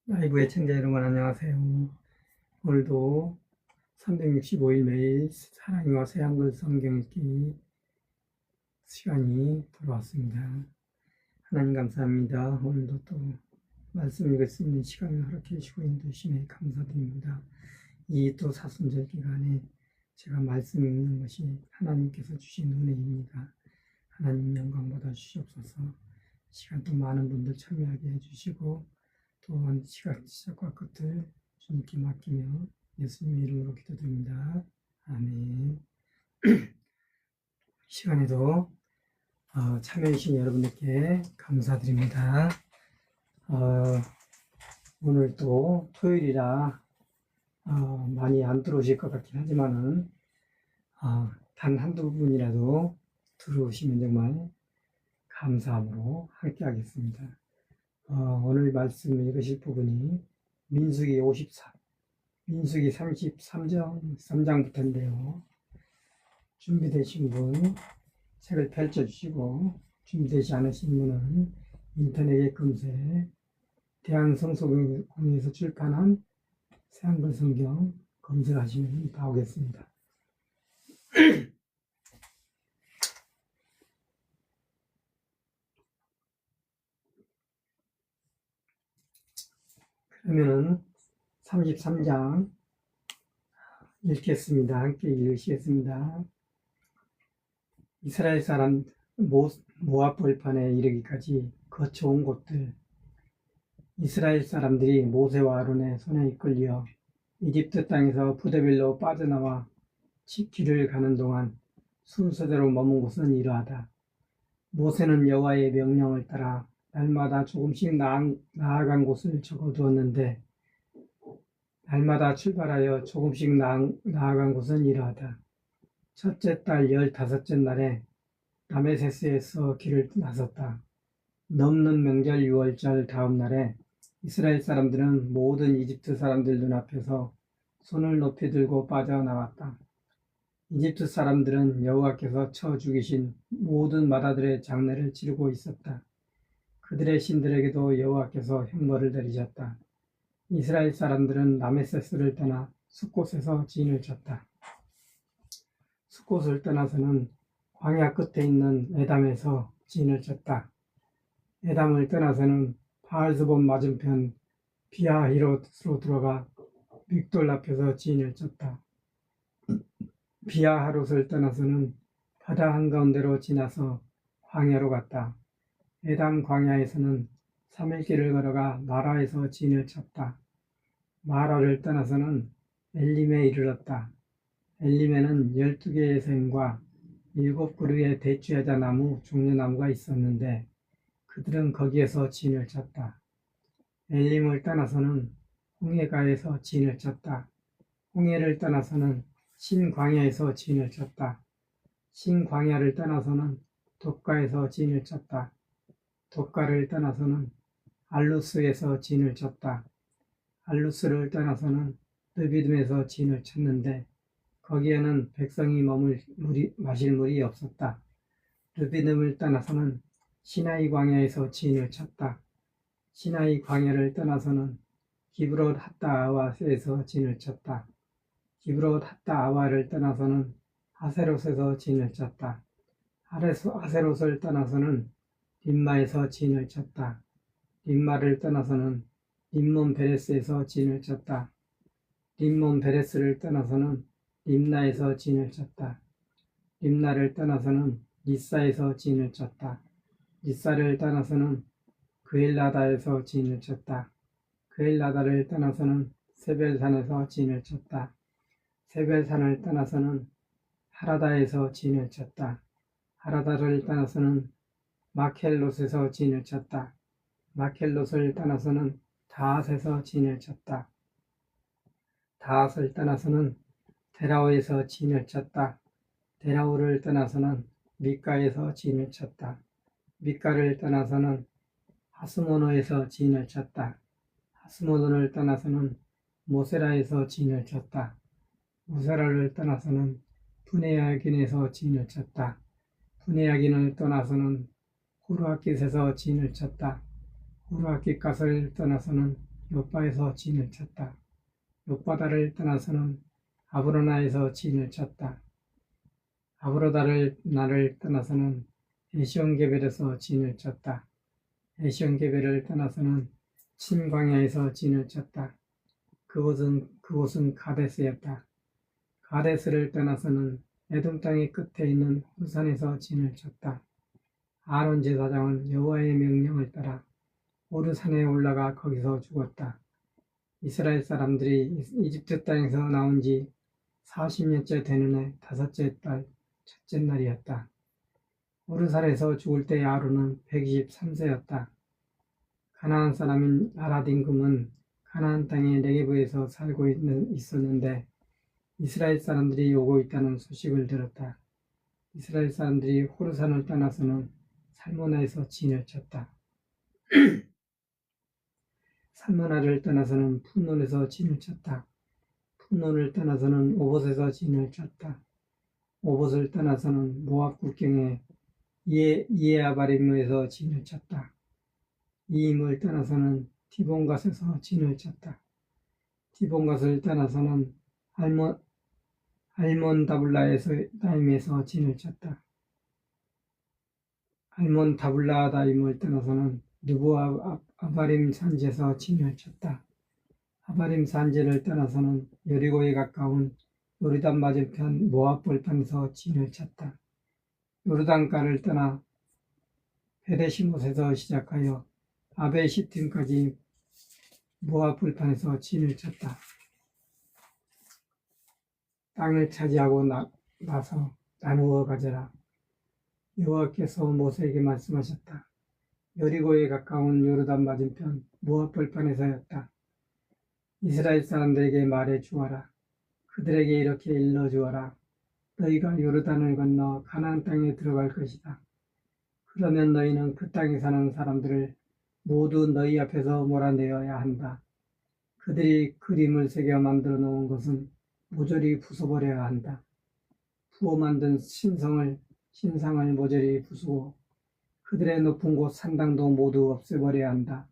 라이브 애청자 여러분 안녕하세요. 오늘도 365일 매일 사랑과 새한글 성경 읽기 시간이 돌아왔습니다. 하나님 감사합니다. 오늘도 또 말씀 읽을 수 있는 시간을 허락해 주시고 인도주시네 감사드립니다. 이 또 사순절 기간에 제가 말씀 읽는 것이 하나님께서 주신 은혜입니다. 하나님 영광 받아 주시옵소서. 시간 또 많은 분들 참여하게 해주시고 또한 시작과 끝을 주님께 맡기며 예수님의 이름으로 기도드립니다. 아멘. 시간에도 참여해주신 여러분들께 감사드립니다. 오늘 또 토요일이라 많이 안 들어오실 것 같긴 하지만은 단 한두 분이라도 들어오시면 정말 감사함으로 함께 하겠습니다. 오늘 말씀 읽으실 부분이 민수기 33장부터인데요. 준비되신 분 책을 펼쳐주시고 준비되지 않으신 분은 인터넷에 검색 대한성서공회에서 출판한 새한글 성경 검색하시면 나오겠습니다. 그러면은 33장 읽겠습니다. 함께 읽으시겠습니다. 이스라엘 사람 모압 벌판에 이르기까지 거쳐온 곳들. 이스라엘 사람들이 모세와 아론의 손에 이끌려 이집트 땅에서 부데빌로 빠져나와 길을 가는 동안 순서대로 머문 곳은 이러하다. 모세는 여호와의 명령을 따라 날마다 조금씩 나아간 곳을 적어두었는데 날마다 출발하여 조금씩 나아간 곳은 이러하다. 첫째 달 15째 날에 라메세스에서 길을 나섰다. 넘는 명절 6월절 다음 날에 이스라엘 사람들은 모든 이집트 사람들 눈앞에서 손을 높이 들고 빠져나왔다. 이집트 사람들은 여호와께서 쳐 죽이신 모든 마다들의 장례를 치르고 있었다. 그들의 신들에게도 여호와께서 형벌을 내리셨다. 이스라엘 사람들은 라메세스를 떠나 숫곳에서 진을 쳤다. 숫곳을 떠나서는 광야 끝에 있는 에담에서 진을 쳤다. 에담을 떠나서는 바알스본 맞은편 비아히롯으로 들어가 믹돌 앞에서 진을 쳤다. 비아하롯을 떠나서는 바다 한가운데로 지나서 광야로 갔다. 에담 광야에서는 3일길을 걸어가 마라에서 진을 쳤다. 마라를 떠나서는 엘림에 이르렀다. 엘림에는 12개의 샘과 7그루의 대추야자 나무 종려나무가 있었는데 그들은 거기에서 진을 쳤다. 엘림을 떠나서는 홍해가에서 진을 쳤다. 홍해를 떠나서는 신광야에서 진을 쳤다. 신광야를 떠나서는 독가에서 진을 쳤다. 독가를 떠나서는 알루스에서 진을 쳤다. 알루스를 떠나서는 르비딤에서 진을 쳤는데 거기에는 백성이 마실 물이 없었다. 르비딤을 떠나서는 시나이 광야에서 진을 쳤다. 시나이 광야를 떠나서는 기브롯 핫다아와에서 진을 쳤다. 기브롯 핫다아와를 떠나서는 하세롯에서 진을 쳤다. 하세롯을 떠나서는 림마에서 진을 쳤다. 림마를 떠나서는 림몬 베레스에서 진을 쳤다. 림몬 베레스를 떠나서는 림나에서 진을 쳤다. 림나를 떠나서는 리사에서 진을 쳤다. 리사를 떠나서는 그엘라다에서 진을 쳤다. 그엘라다를 떠나서는 세벨산에서 진을 쳤다. 세벨산을 떠나서는 하라다에서 진을 쳤다. 하라다를 떠나서는 마켈롯에서 진을 쳤다. 마켈롯을 떠나서는 다핫에서 진을 쳤다. 다핫을 떠나서는 데라오에서 진을 쳤다. 데라오를 떠나서는 미가에서 진을 쳤다. 미가를 떠나서는 하스모노에서 진을 쳤다. 하스모노를 떠나서는 모세라에서 진을 쳤다. 모세라를 떠나서는 브네야긴에서 진을 쳤다. 브네야긴을 떠나서는 후르아깃에서 진을 쳤다. 후르아깃갓을 떠나서는 욥바에서 진을 쳤다. 욥바다를 떠나서는 아브로나에서 진을 쳤다. 아브로다를 떠나서는 에시온게벨에서 진을 쳤다. 에시온게벨을 떠나서는 친광야에서 진을 쳤다. 그곳은 가데스였다. 가데스를 떠나서는 에돔 땅의 끝에 있는 호산에서 진을 쳤다. 아론 제사장은 여호와의 명령을 따라 호르산에 올라가 거기서 죽었다. 이스라엘 사람들이 이집트 땅에서 나온 지 40년째 되는 해 다섯째 달 첫째 날이었다. 호르산에서 죽을 때 아론은 123세였다. 가나안 사람인 아라딘금은 가나안 땅의 네게브에서 살고 있었는데 이스라엘 사람들이 오고 있다는 소식을 들었다. 이스라엘 사람들이 호르산을 떠나서는 살모나에서 진을 쳤다. 살모나를 떠나서는 푼논에서 진을 쳤다. 푼논을 떠나서는 오봇에서 진을 쳤다. 오봇을 떠나서는 모압 국경의 이에아바림에서 진을 쳤다. 이임을 떠나서는 디본갓에서 진을 쳤다. 디본갓을 떠나서는 알몬다블라다임에서 진을 쳤다. 알몬다블라다임을 떠나서는 느부아 아바림 산지에서 진을 쳤다. 아바림 산지를 떠나서는 여리고에 가까운 요르단 맞은편 모압 벌판에서 진을 쳤다. 요르단가를 떠나 베데시못에서 시작하여 아베시팀까지 모압 벌판에서 진을 쳤다. 땅을 차지하고 나서 나누어 가져라. 여호와께서 모세에게 말씀하셨다. 여리고에 가까운 요르단 맞은편 모압 벌판에서였다. 이스라엘 사람들에게 말해 주어라. 그들에게 이렇게 일러 주어라. 너희가 요르단을 건너 가나안 땅에 들어갈 것이다. 그러면 너희는 그 땅에 사는 사람들을 모두 너희 앞에서 몰아내어야 한다. 그들이 그림을 새겨 만들어 놓은 것은 모조리 부숴버려야 한다. 부어 만든 신상을 모조리 부수고 그들의 높은 곳 산당도 모두 없애버려야 한다.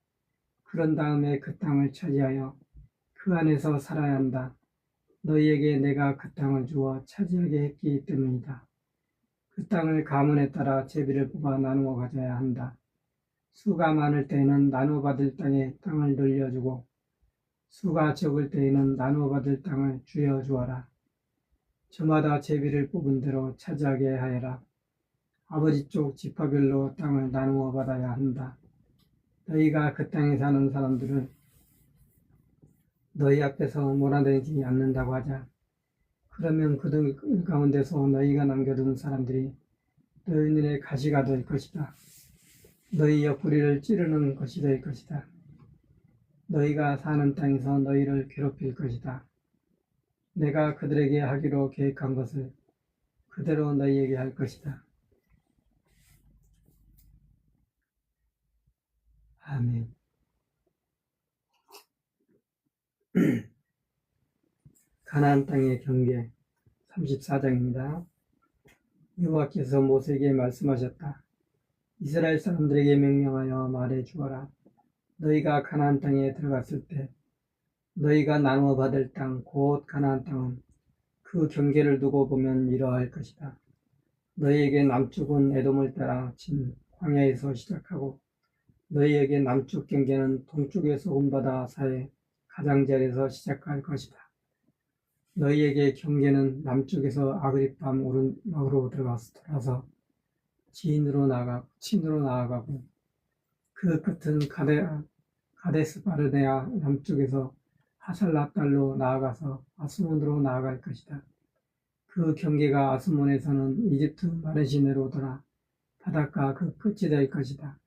그런 다음에 그 땅을 차지하여 그 안에서 살아야 한다. 너희에게 내가 그 땅을 주어 차지하게 했기 때문이다. 그 땅을 가문에 따라 제비를 뽑아 나누어 가져야 한다. 수가 많을 때에는 나누어 받을 땅을 늘려주고 수가 적을 때에는 나누어 받을 땅을 줄여 주어라. 저마다 제비를 뽑은 대로 차지하게 하여라. 아버지 쪽 지파별로 땅을 나누어 받아야 한다. 너희가 그 땅에 사는 사람들을 너희 앞에서 몰아내지 않는다고 하자. 그러면 그들 가운데서 너희가 남겨둔 사람들이 너희 눈에 가시가 될 것이다. 너희 옆구리를 찌르는 것이 될 것이다. 너희가 사는 땅에서 너희를 괴롭힐 것이다. 내가 그들에게 하기로 계획한 것을 그대로 너희에게 할 것이다. 아멘. 가나안 땅의 경계 34장입니다. 여호와께서 모세에게 말씀하셨다. 이스라엘 사람들에게 명령하여 말해 주어라. 너희가 가나안 땅에 들어갔을 때 너희가 나누어 받을 땅 곧 가나안 땅은 그 경계를 두고 보면 이러할 것이다. 너희에게 남쪽은 에돔을 따라 진 광야에서 시작하고 너희에게 남쪽 경계는 동쪽의 소금바다 사이 가장자리에서 시작할 것이다. 너희에게 경계는 남쪽에서 아그리밤 오르막으로 돌아서 친으로 나아가고 그 끝은 가데스 바르네아 남쪽에서 하살라달로 나아가서 아스몬으로 나아갈 것이다. 그 경계가 아스몬에서는 이집트 마레시네로 돌아 바닷가 그 끝이 될 것이다.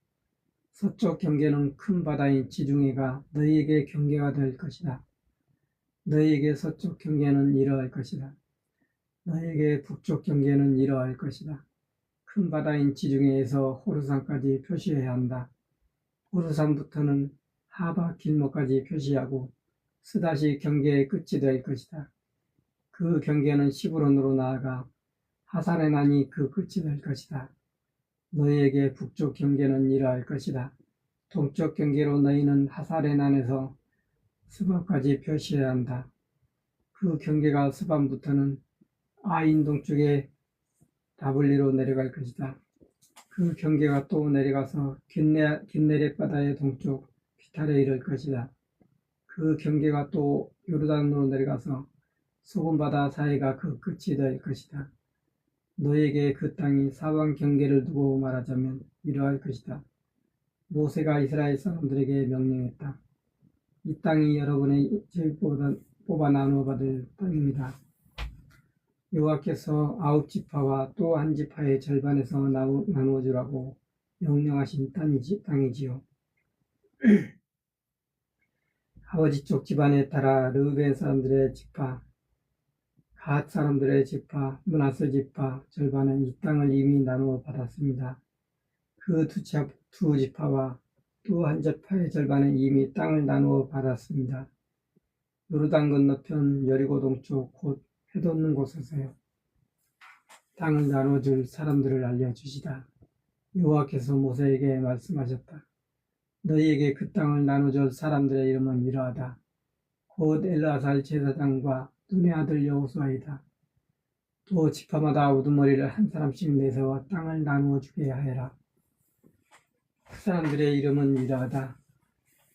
서쪽 경계는 큰 바다인 지중해가 너희에게 경계가 될 것이다. 너희에게 서쪽 경계는 이러할 것이다. 너희에게 북쪽 경계는 이러할 것이다. 큰 바다인 지중해에서 호르산까지 표시해야 한다. 호르산부터는 하바 길목까지 표시하고 스다시 경계의 끝이 될 것이다. 그 경계는 시브론으로 나아가 하사레난이 그 끝이 될 것이다. 너희에게 북쪽 경계는 이러할 것이다. 동쪽 경계로 너희는 하사레난에서 스바까지 표시해야 한다. 그 경계가 스반부터는 아인 동쪽에 다블리로 내려갈 것이다. 그 경계가 또 내려가서 긴네렛 바다의 동쪽 비탈에 이를 것이다. 그 경계가 또 요르단으로 내려가서 소금 바다 사이가 그 끝이 될 것이다. 너에게 그 땅이 사방 경계를 두고 말하자면 이러할 것이다. 모세가 이스라엘 사람들에게 명령했다. 이 땅이 여러분의 제국보다 뽑아 나누어 받을 땅입니다. 여호와께서 9지파와 또 한 지파의 절반에서 나누어 주라고 명령하신 땅이지요. 아버지 쪽 집안에 따라 르우벤 사람들의 지파, 갓 사람들의 지파, 므낫세 지파 절반은 이 땅을 이미 나누어 받았습니다. 그 두 지파와 또 한 지파의 절반은 이미 땅을 나누어 받았습니다. 요르단 건너편 여리고 동쪽 곧 해돋는 곳에서요. 땅을 나눠줄 사람들을 알려주시다. 여호와께서 모세에게 말씀하셨다. 너희에게 그 땅을 나눠줄 사람들의 이름은 이러하다. 곧 엘르아살 제사장과 눈의 아들 여호수아이다. 또 지파마다 우두머리를 한 사람씩 내세워 땅을 나누어 주게 하여라. 그 사람들의 이름은 이러하다.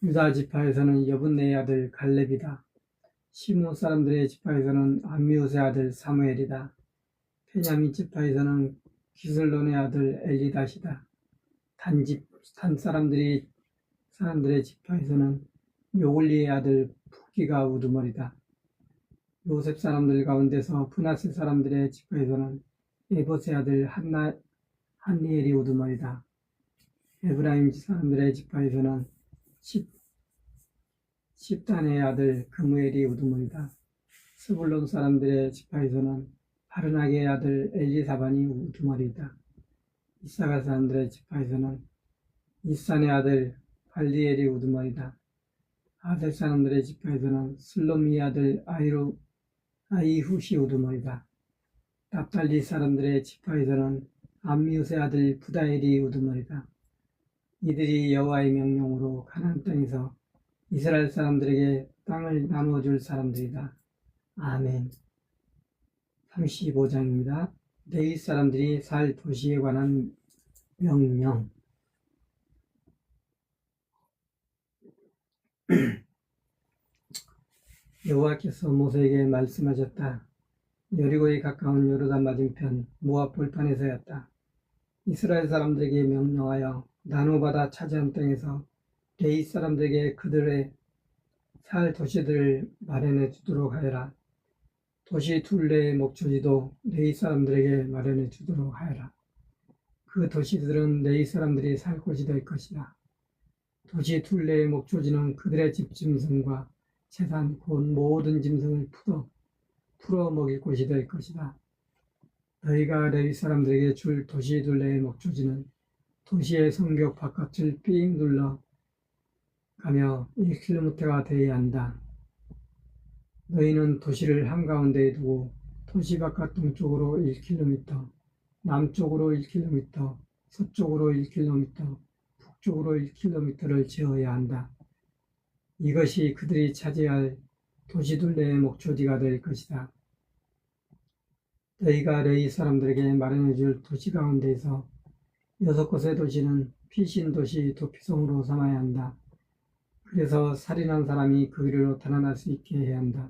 유다 지파에서는 여분네의 아들 갈렙이다. 시므온 사람들의 지파에서는 암미우스의 아들 사무엘이다. 베냐민 지파에서는 기슬론의 아들 엘리닷이다. 단 사람들의 지파에서는 요글리의 아들 붓기가 우두머리다. 요셉 사람들 가운데서 므낫세 사람들의 지파에서는 에봇의 아들 한니엘이 우두머리다. 에브라임 사람들의 지파에서는 십단의 아들 그무엘이 우두머리다. 스불론 사람들의 지파에서는 바르나게의 아들 엘리사반이 우두머리다. 이사갈 사람들의 지파에서는 이산의 아들 발리엘이 우두머리다. 아셀 사람들의 지파에서는 슬로미의 아들 아이훗이 우두머리다. 납달리 사람들의 지파에서는 암미우스의 아들 부다엘이 우두머리다. 이들이 여호와의 명령으로 가나안 땅에서 이스라엘 사람들에게 땅을 나누어 줄 사람들이다. 아멘. 35장입니다. 레위 사람들이 살 도시에 관한 명령. 여호와께서 모세에게 말씀하셨다. 여리고에 가까운 요르단 맞은편 모압 벌판에서였다. 이스라엘 사람들에게 명령하여 나누어받아 차지한 땅에서 레위 사람들에게 그들의 살 도시들을 마련해 주도록 하여라. 도시 둘레의 목초지도 레위 사람들에게 마련해 주도록 하여라. 그 도시들은 레위 사람들이 살 곳이 될 것이다. 도시 둘레의 목초지는 그들의 집 짐승과 재산 곧 모든 짐승을 풀어 먹일 곳이 될 것이다. 너희가 레위 사람들에게 줄 도시 둘레의 목초지는 도시의 성벽 바깥을 삥 둘러 가며 1km가 되어야 한다. 너희는 도시를 한가운데에 두고 도시 바깥 동쪽으로 1km, 남쪽으로 1km, 서쪽으로 1km, 북쪽으로 1km를 재어야 한다. 이것이 그들이 차지할 도시 둘레의 목초지가 될 것이다. 너희가 레위 사람들에게 마련해 줄 도시 가운데에서 6곳의 도시는 피신 도시 도피성으로 삼아야 한다. 그래서 살인한 사람이 그 길로 달아날 수 있게 해야 한다.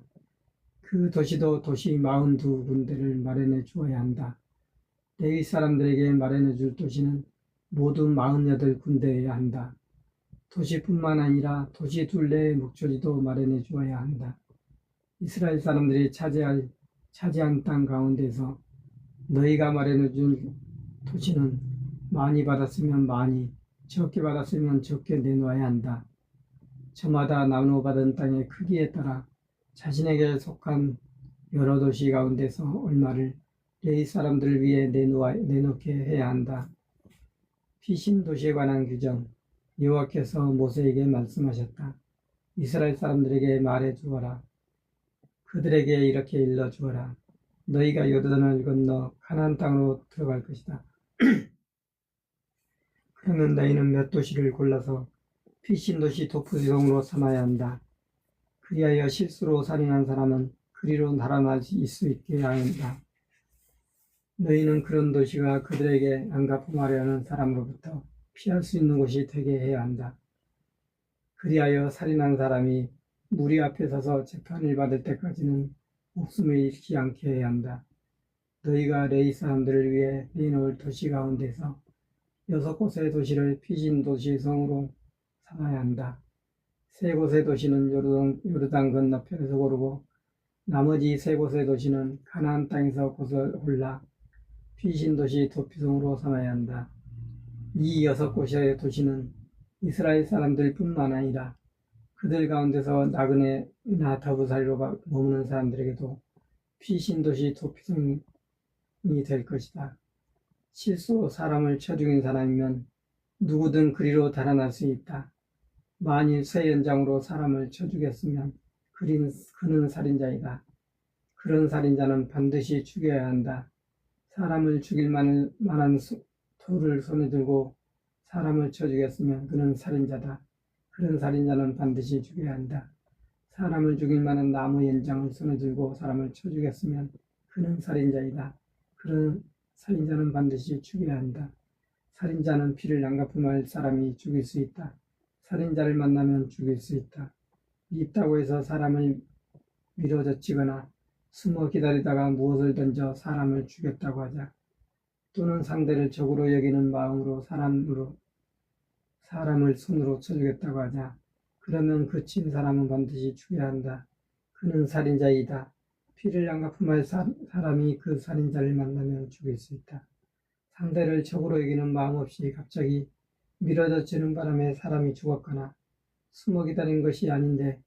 그 도시도 도시 42군데를 마련해 주어야 한다. 레위 사람들에게 마련해 줄 도시는 모두 48군데여야 한다. 도시뿐만 아니라 도시 둘레의 목초지도 마련해 주어야 한다. 이스라엘 사람들이 차지한 땅 가운데서 너희가 마련해 준 도시는 많이 받았으면 많이, 적게 받았으면 적게 내놓아야 한다. 저마다 나누어 받은 땅의 크기에 따라 자신에게 속한 여러 도시 가운데서 얼마를 레위 사람들을 위해 내놓게 해야 한다. 피신 도시에 관한 규정. 여호와께서 모세에게 말씀하셨다. 이스라엘 사람들에게 말해 주어라. 그들에게 이렇게 일러 주어라. 너희가 요르단을 건너 가나안 땅으로 들어갈 것이다. 그러면 너희는 몇 도시를 골라서 피신 도시 도피성으로 삼아야 한다. 그리하여 실수로 살인한 사람은 그리로 달아날 수 있게 한다. 너희는 그런 도시가 그들에게 안갚음하려는 사람으로부터 피할 수 있는 곳이 되게 해야 한다. 그리하여 살인한 사람이 무리 앞에 서서 재판을 받을 때까지는 목숨을 잃지 않게 해야 한다. 너희가 레위 사람들을 위해 내놓을 도시 가운데서 6곳의 도시를 피신 도시 성으로 삼아야 한다. 3곳의 도시는 요르단 건너편에서 고르고 나머지 3곳의 도시는 가나안 땅에서 골라 피신 도시 도피성으로 삼아야 한다. 이 6곳의 도시는 이스라엘 사람들뿐만 아니라 그들 가운데서 나그네나 더부살이로 머무는 사람들에게도 피신 도시 도피성이 될 것이다. 실수로 사람을 쳐 죽인 사람이면 누구든 그리로 달아날 수 있다. 만일 새 연장으로 사람을 쳐 죽였으면 그는 살인자이다. 그런 살인자는 반드시 죽여야 한다. 사람을 죽일 만한 돌을 손에 들고 사람을 쳐 죽였으면 그는 살인자다. 그런 살인자는 반드시 죽여야 한다. 사람을 죽일 만한 나무 연장을 손에 들고 사람을 쳐 죽였으면 그는 살인자이다. 그런 살인자는 반드시 죽여야 한다. 살인자는 피를 안 갚음할 사람이 죽일 수 있다. 살인자를 만나면 죽일 수 있다. 있다고 해서 사람을 밀어젖히거나 숨어 기다리다가 무엇을 던져 사람을 죽였다고 하자. 또는 상대를 적으로 여기는 마음으로 사람을 손으로 쳐 죽였다고 하자. 그러면 그 친 사람은 반드시 죽여야 한다. 그는 살인자이다. 피를 안 갚음할 사람이 그 살인자를 만나면 죽일 수 있다. 상대를 적으로 여기는 마음 없이 갑자기 밀어젖히는 바람에 사람이 죽었거나 숨어 기다린 것이 아닌데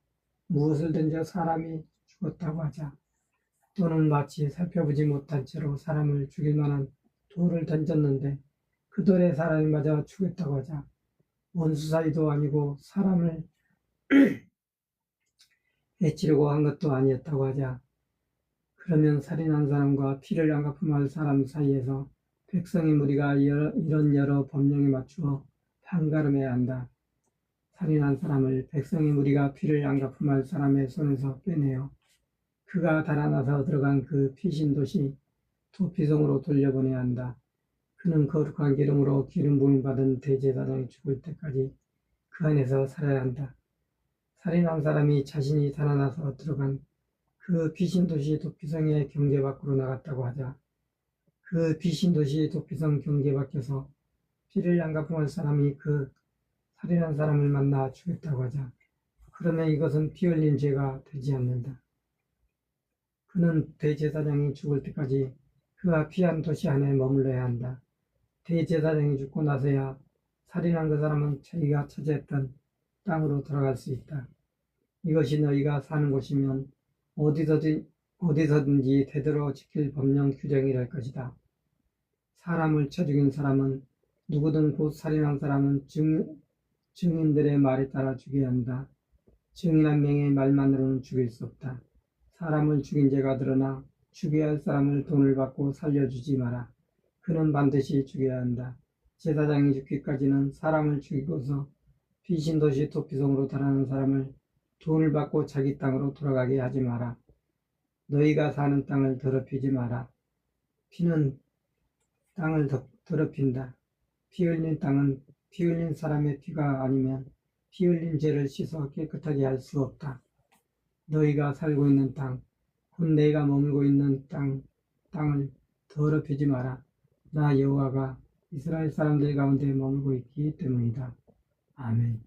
무엇을 던져 사람이 죽었다고 하자. 또는 마치 살펴보지 못한 채로 사람을 죽일 만한 돌을 던졌는데 그 돌에 사람이 맞아 죽였다고 하자. 원수 사이도 아니고 사람을 해치려고 한 것도 아니었다고 하자. 그러면 살인한 사람과 피를 안 갚음할 사람 사이에서 백성의 무리가 이런 여러 법령에 맞추어 판가름해야 한다. 살인한 사람을 백성의 무리가 피를 안 갚음할 사람의 손에서 빼내어 그가 달아나서 들어간 그 피신 도시 도피성으로 돌려보내야 한다. 그는 거룩한 기름으로 기름 부음 받은 대제사장이 죽을 때까지 그 안에서 살아야 한다. 살인한 사람이 자신이 달아나서 들어간 그 피신 도시 도피성의 경계 밖으로 나갔다고 하자. 그 피신 도시 도피성 경계 밖에서 피를 안 갚음할 사람이 그 살인한 사람을 만나 죽였다고 하자. 그러면 이것은 피 흘린 죄가 되지 않는다. 그는 대제사장이 죽을 때까지 그가 피한 도시 안에 머물러야 한다. 대제사장이 죽고 나서야 살인한 그 사람은 자기가 차지했던 땅으로 돌아갈 수 있다. 이것이 너희가 사는 곳이면 어디서든지 대대로 지킬 법령 규정이랄 것이다. 사람을 쳐 죽인 사람은 누구든 곧 살인한 사람은 증인들의 말에 따라 죽여야 한다. 증인 한 명의 말만으로는 죽일 수 없다. 사람을 죽인 죄가 드러나 죽여야 할 사람을 돈을 받고 살려주지 마라. 그는 반드시 죽여야 한다. 제사장이 죽기까지는 사람을 죽이고서 피신 도시 도피성으로 달아난 사람을 돈을 받고 자기 땅으로 돌아가게 하지 마라. 너희가 사는 땅을 더럽히지 마라. 피는 땅을 더럽힌다. 피 흘린 땅은 피 흘린 사람의 피가 아니면 피 흘린 죄를 씻어 깨끗하게 할 수 없다. 너희가 살고 있는 땅, 곧 내가 머물고 있는 땅을 더럽히지 마라. 나 여호와가 이스라엘 사람들 가운데 머물고 있기 때문이다. 아멘.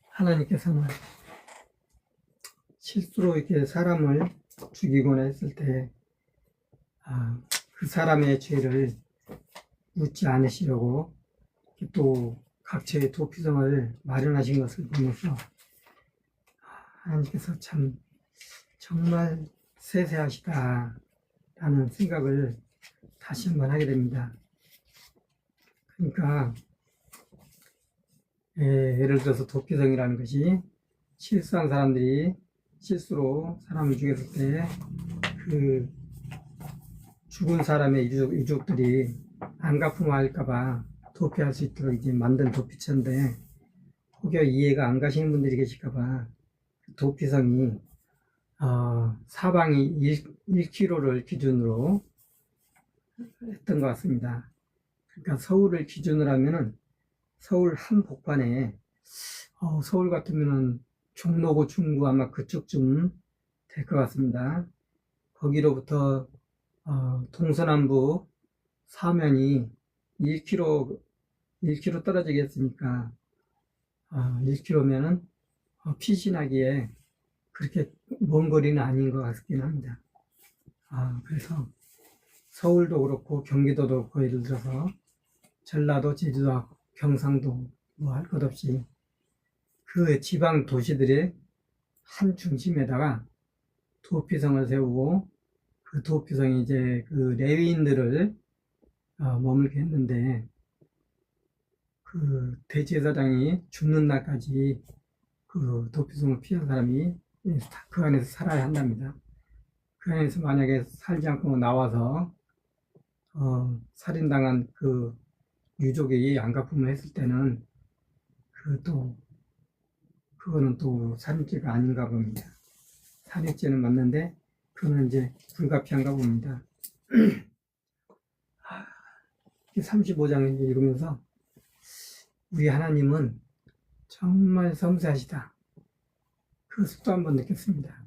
하나님께서는 실수로 이렇게 사람을 죽이거나 했을 때 그 사람의 죄를 묻지 않으시려고 또 각처의 도피성을 마련하신 것을 보면서 하나님께서 참 정말 세세하시다라는 생각을 다시 한번 하게 됩니다. 그러니까 예를 들어서 도피성이라는 것이 실수한 사람들이 실수로 사람을 죽였을 때 그 죽은 사람의 유족들이 안 갚음할까봐 도피할 수 있도록 이제 만든 도피처인데, 혹여 이해가 안 가시는 분들이 계실까봐, 도피성이, 사방이 1km를 기준으로 했던 것 같습니다. 그러니까 서울을 기준으로 하면은, 서울 한복판에, 서울 같으면은 종로구 중구 아마 그쪽쯤 될 것 같습니다. 거기로부터 동서남북 사면이 1km 떨어지겠으니까 1km면은 피신하기에 그렇게 먼 거리는 아닌 것 같긴 합니다. 그래서 서울도 그렇고 경기도도 그렇고 예를 들어서 전라도, 제주도, 경상도 뭐 할 것 없이 그 지방 도시들의 한 중심에다가 도피성을 세우고 그 도피성이 이제 그 레위인들을 머물게 했는데 그 대제사장이 죽는 날까지 그 도피성을 피한 사람이 그 안에서 살아야 한답니다. 그 안에서 만약에 살지 않고 나와서 살인당한 그 유족이 안갚음을 했을 때는 그거는 또 살인죄가 아닌가 봅니다. 살인죄는 맞는데 그거는 이제 불가피한가 봅니다. 35장을 읽으면서 우리 하나님은 정말 섬세하시다. 그것을 또 한 번 느꼈습니다.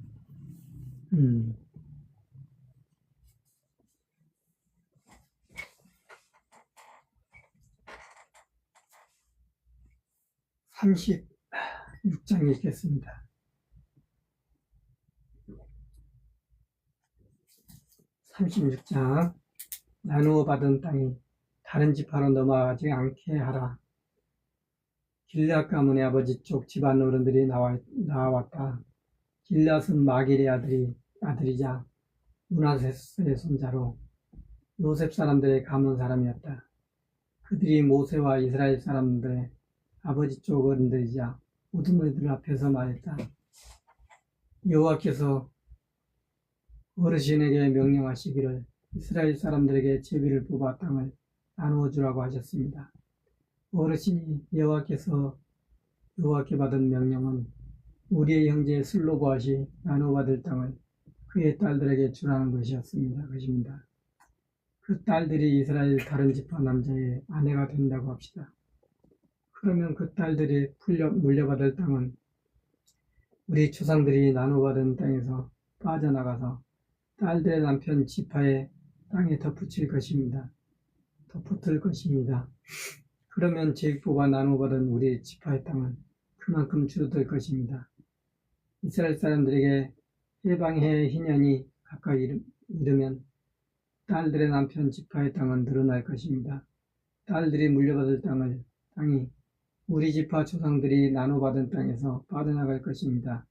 36장 읽겠습니다. 36장 나누어 받은 땅이 다른 지파로 넘어가지 않게 하라. 길앗 가문의 아버지 쪽 집안 어른들이 나왔다. 길앗은 마길의 아들이자 므낫세의 손자로 요셉 사람들의 가문 사람이었다. 그들이 모세와 이스라엘 사람들의 아버지 쪽 어른들이자 모든 이들 앞에서 말했다. 여호와께서 어르신에게 명령하시기를 이스라엘 사람들에게 제비를 뽑아 땅을 나누어 주라고 하셨습니다. 어르신이 여호와께 받은 명령은 우리의 형제 슬로보앗이 나누어 받을 땅을 그의 딸들에게 주라는 것입니다. 그 딸들이 이스라엘 다른 지파 남자의 아내가 된다고 합시다. 그러면 그 딸들이 물려받을 땅은 우리 조상들이 나눠받은 땅에서 빠져나가서 딸들의 남편 지파의 땅에 덧붙을 것입니다. 그러면 제육보가 나눠받은 우리 지파의 땅은 그만큼 줄어들 것입니다. 이스라엘 사람들에게 해방의 희년이 가까이 이르면 딸들의 남편 지파의 땅은 늘어날 것입니다. 딸들이 물려받을 땅이 우리 지파 조상들이 나눠받은 땅에서 빠져나갈 것입니다.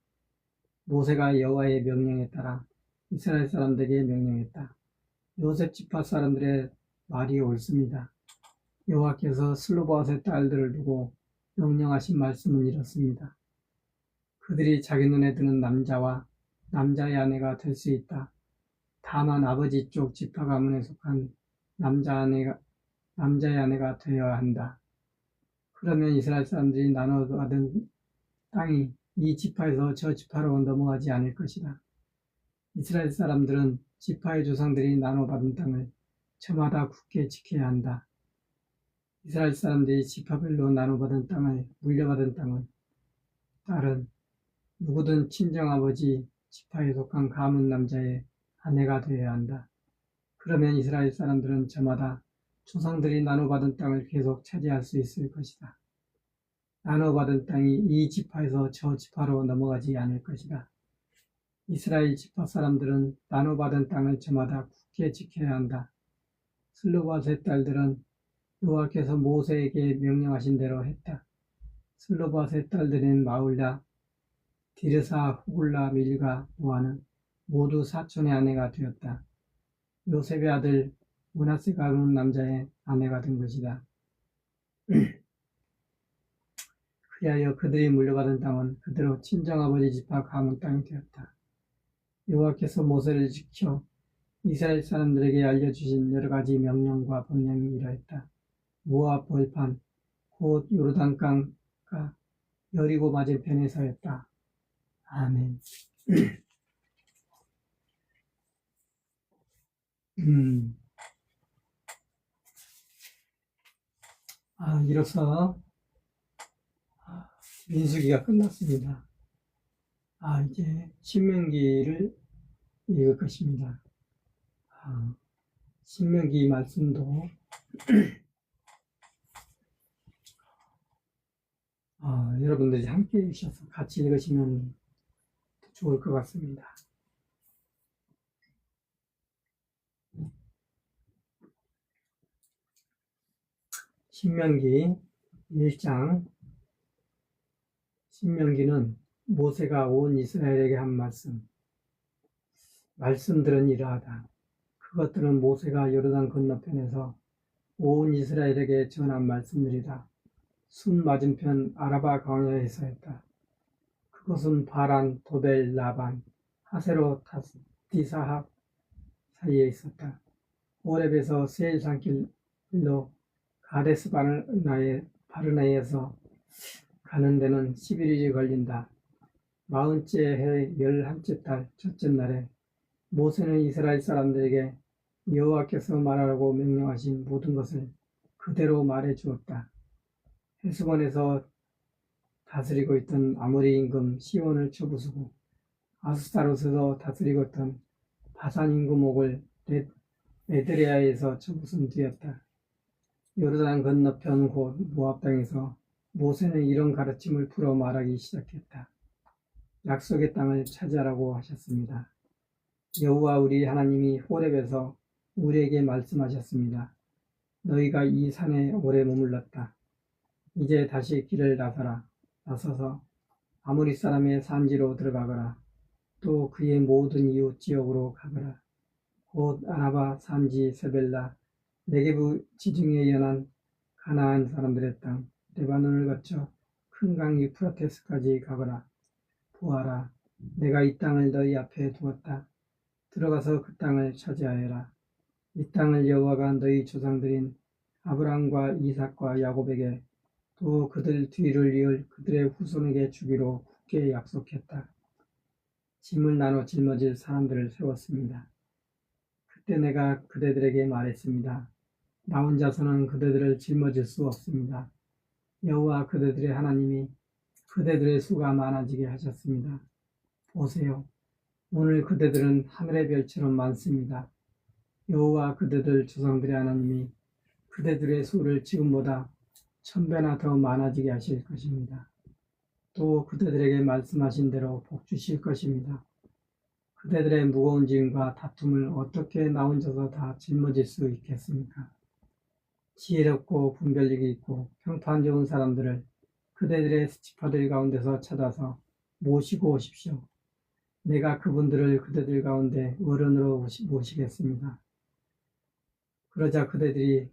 모세가 여호와의 명령에 따라 이스라엘 사람들에게 명령했다. 요셉 지파 사람들의 말이 옳습니다. 여호와께서 슬로바앗의 딸들을 두고 명령하신 말씀은 이렇습니다. 그들이 자기 눈에 드는 남자의 아내가 될 수 있다. 다만 아버지 쪽 지파 가문에 속한 남자의 아내가 되어야 한다. 그러면 이스라엘 사람들이 나눠받은 땅이 이 지파에서 저 지파로 넘어가지 않을 것이다. 이스라엘 사람들은 지파의 조상들이 나눠받은 땅을 저마다 굳게 지켜야 한다. 이스라엘 사람들이 지파별로 나눠받은 물려받은 딸은 누구든 친정아버지 지파에 속한 가문 남자의 아내가 되어야 한다. 그러면 이스라엘 사람들은 저마다 조상들이 나눠받은 땅을 계속 차지할 수 있을 것이다. 나눠받은 땅이 이 지파에서 저 지파로 넘어가지 않을 것이다. 이스라엘 지파 사람들은 나눠받은 땅을 저마다 굳게 지켜야 한다. 슬로바앗의 딸들은 여호와께서 모세에게 명령하신 대로 했다. 슬로바앗의 딸들인 마울랴, 디르사, 호글라, 밀가, 노아는 모두 사촌의 아내가 되었다. 요셉의 아들 므낫세 가문 남자의 아내가 된 것이다. 그리하여 그들이 물려받은 땅은 그대로 친정아버지 지파 가문 땅이 되었다. 여호와께서 모세를 지켜 이스라엘 사람들에게 알려주신 여러 가지 명령과 법령이 이러했다. 모압 벌판 곧 요르단강가 여리고 맞은편에 서였다. 아멘. 이로써 민수기가 끝났습니다. 이제 신명기를 읽을 것입니다. 신명기 말씀도 여러분들이 함께 읽으셔서 같이 읽으시면 좋을 것 같습니다. 신명기 1장. 신명기는 모세가 온 이스라엘에게 한 말씀들은 이러하다. 그것들은 모세가 요르단 건너편에서 온 이스라엘에게 전한 말씀들이다. 순 맞은편 아라바 광야에서였다. 그것은 바란, 도벨, 라반, 하세로, 디사합 사이에 있었다. 오렙에서 세일 산길로 가데스 바르나에서 가는 데는 11일이 걸린다. 40째 해 11째 달 첫째 날에 모세는 이스라엘 사람들에게 여호와께서 말하라고 명령하신 모든 것을 그대로 말해 주었다. 헤스본에서 다스리고 있던 아모리 임금 시온을 쳐부수고 아스타롯에서 다스리고 있던 바산 임금 옥을 에드레아에서 쳐부순 뒤였다. 요르단 건너편 곧 모압 땅에서 모세는 이런 가르침을 풀어 말하기 시작했다. 약속의 땅을 차지하라고 하셨습니다. 여호와 우리 하나님이 호렙에서 우리에게 말씀하셨습니다. 너희가 이 산에 오래 머물렀다. 이제 다시 길을 나서서 아모리 사람의 산지로 들어가거라. 또 그의 모든 이웃 지역으로 가거라. 곧 아라바 산지 세벨라 네게부 지중해 연안 가나안 사람들의 땅 레바논을 거쳐 큰 강 유프라테스까지 가거라. 보아라, 내가 이 땅을 너희 앞에 두었다. 들어가서 그 땅을 차지하여라. 이 땅을 여호와가 너희 조상들인 아브라함과 이삭과 야곱에게 또 그들 뒤를 이을 그들의 후손에게 주기로 굳게 약속했다. 짐을 나눠 짊어질 사람들을 세웠습니다. 그때 내가 그대들에게 말했습니다. 나 혼자서는 그대들을 짊어질 수 없습니다. 여호와 그대들의 하나님이 그대들의 수가 많아지게 하셨습니다. 보세요. 오늘 그대들은 하늘의 별처럼 많습니다. 여호와 그대들 조상들의 하나님이 그대들의 수를 지금보다 1000배나 더 많아지게 하실 것입니다. 또 그대들에게 말씀하신 대로 복 주실 것입니다. 그대들의 무거운 짐과 다툼을 어떻게 나 혼자서 다 짊어질 수 있겠습니까? 지혜롭고 분별력이 있고 평판 좋은 사람들을 그대들의 지파들 가운데서 찾아서 모시고 오십시오. 내가 그분들을 그대들 가운데 어른으로 모시겠습니다. 그러자 그대들이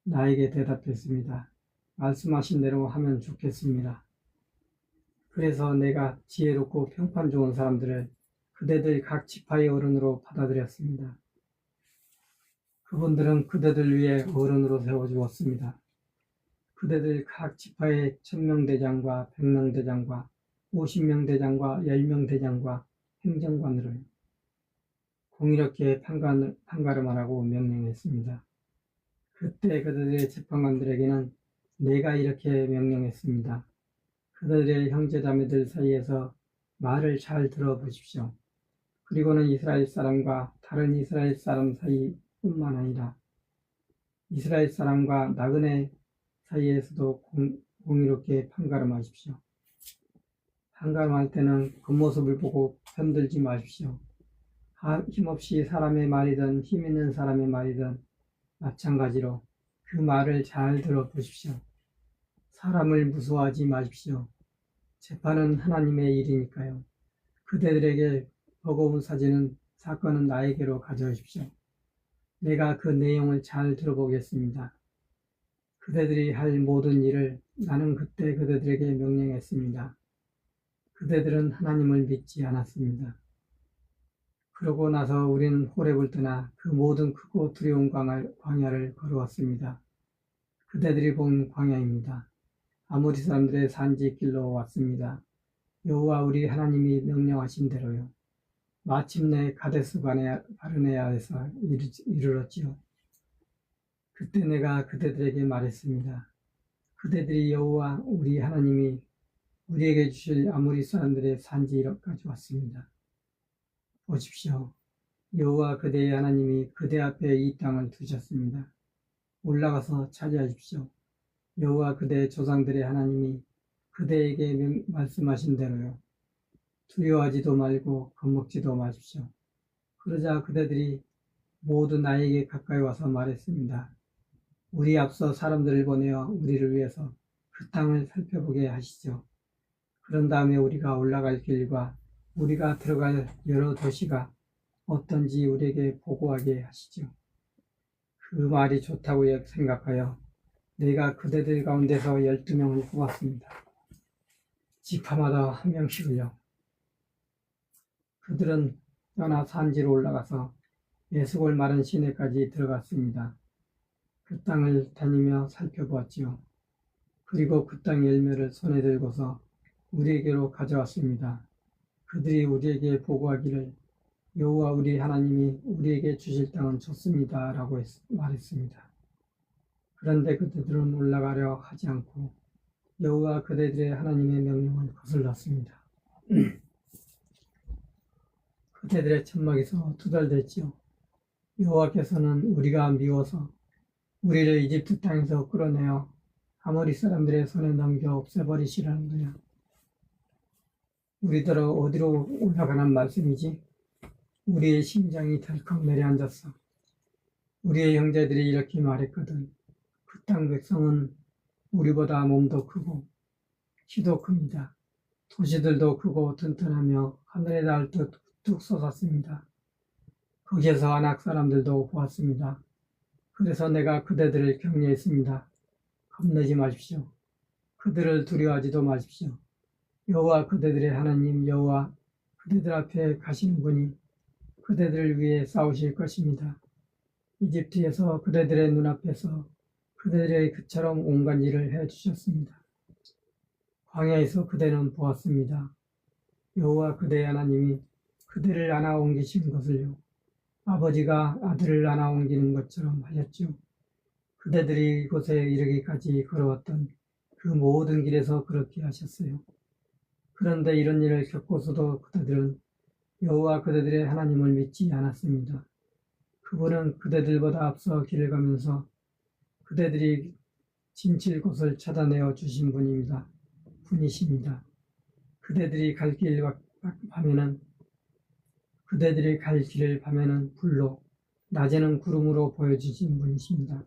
나에게 대답했습니다. 말씀하신 대로 하면 좋겠습니다. 그래서 내가 지혜롭고 평판 좋은 사람들을 그대들 각 지파의 어른으로 받아들였습니다. 그분들은 그대들 위해 어른으로 세워주었습니다. 그대들 각 지파의 1000명 대장과 100명 대장과 50명 대장과 10명 대장과 행정관들을 공의롭게 판가름하라고 명령했습니다. 그때 그들의 재판관들에게는 내가 이렇게 명령했습니다. 그들의 형제자매들 사이에서 말을 잘 들어보십시오. 그리고는 이스라엘 사람과 다른 이스라엘 사람 사이뿐만 아니라 이스라엘 사람과 나그네 사이에서도 공의롭게 판가름하십시오. 판가름할 때는 겉모습을 보고 편들지 마십시오. 힘없이 사람의 말이든 힘 있는 사람의 말이든 마찬가지로 그 말을 잘 들어보십시오. 사람을 무서워하지 마십시오. 재판은 하나님의 일이니까요. 그대들에게 버거운 사건은 나에게로 가져오십시오. 내가 그 내용을 잘 들어보겠습니다. 그대들이 할 모든 일을 나는 그때 그대들에게 명령했습니다. 그대들은 하나님을 믿지 않았습니다. 그러고 나서 우리는 호렙을 떠나 그 모든 크고 두려운 광야를 걸어왔습니다. 그대들이 본 광야입니다. 아모리 사람들의 산지길로 왔습니다. 여호와 우리 하나님이 명령하신 대로요. 마침내 가데스 바르네아에서 이르렀지요. 그때 내가 그대들에게 말했습니다. 그대들이 여호와 우리 하나님이 우리에게 주실 아모리 사람들의 산지까지 왔습니다. 보십시오. 여호와 그대의 하나님이 그대 앞에 이 땅을 두셨습니다. 올라가서 차지하십시오. 여호와 그대의 조상들의 하나님이 그대에게 말씀하신 대로요. 두려워하지도 말고 겁먹지도 마십시오. 그러자 그대들이 모두 나에게 가까이 와서 말했습니다. 우리 앞서 사람들을 보내어 우리를 위해서 그 땅을 살펴보게 하시죠. 그런 다음에 우리가 올라갈 길과 우리가 들어갈 여러 도시가 어떤지 우리에게 보고하게 하시죠. 그 말이 좋다고 생각하여 내가 그대들 가운데서 12명을 뽑았습니다. 지파마다 한 명씩을요. 그들은 떠나 산지로 올라가서 에스골 마른 시내까지 들어갔습니다. 그 땅을 다니며 살펴보았지요. 그리고 그 땅 열매를 손에 들고서 우리에게로 가져왔습니다. 그들이 우리에게 보고하기를 여호와 우리 하나님이 우리에게 주실 땅은 좋습니다 라고 말했습니다. 그런데 그들은 올라가려 하지 않고 여호와 그대들의 하나님의 명령을 거슬렀습니다. 그대들의 천막에서 2달 됐지요. 여호와께서는 우리가 미워서 우리를 이집트 땅에서 끌어내어 아모리 사람들의 손에 넘겨 없애버리시라는 거야. 우리더러 어디로 올라가는 말씀이지? 우리의 심장이 덜컥 내려앉았어. 우리의 형제들이 이렇게 말했거든. 그 땅 백성은 우리보다 몸도 크고 키도 큽니다. 도시들도 크고 튼튼하며 하늘에 닿을 듯 뚝 솟았습니다. 거기에서 아낙 사람들도 보았습니다. 그래서 내가 그대들을 격려했습니다. 겁내지 마십시오. 그들을 두려워하지도 마십시오. 여호와 그대들의 하나님 여호와 그대들 앞에 가시는 분이 그대들을 위해 싸우실 것입니다. 이집트에서 그대들의 눈앞에서 그대들의 그처럼 온갖 일을 해주셨습니다. 광야에서 그대는 보았습니다. 여호와 그대의 하나님이 그대를 안아 옮기신 것을요. 아버지가 아들을 안아 옮기는 것처럼 하셨죠. 그대들이 이곳에 이르기까지 걸어왔던 그 모든 길에서 그렇게 하셨어요. 그런데 이런 일을 겪고서도 그대들은 여호와 그대들의 하나님을 믿지 않았습니다. 그분은 그대들보다 앞서 길을 가면서 그대들이 진칠 곳을 찾아내어 주신 분이십니다. 그대들이 갈 길을 밤에는 불로, 낮에는 구름으로 보여주신 분이십니다.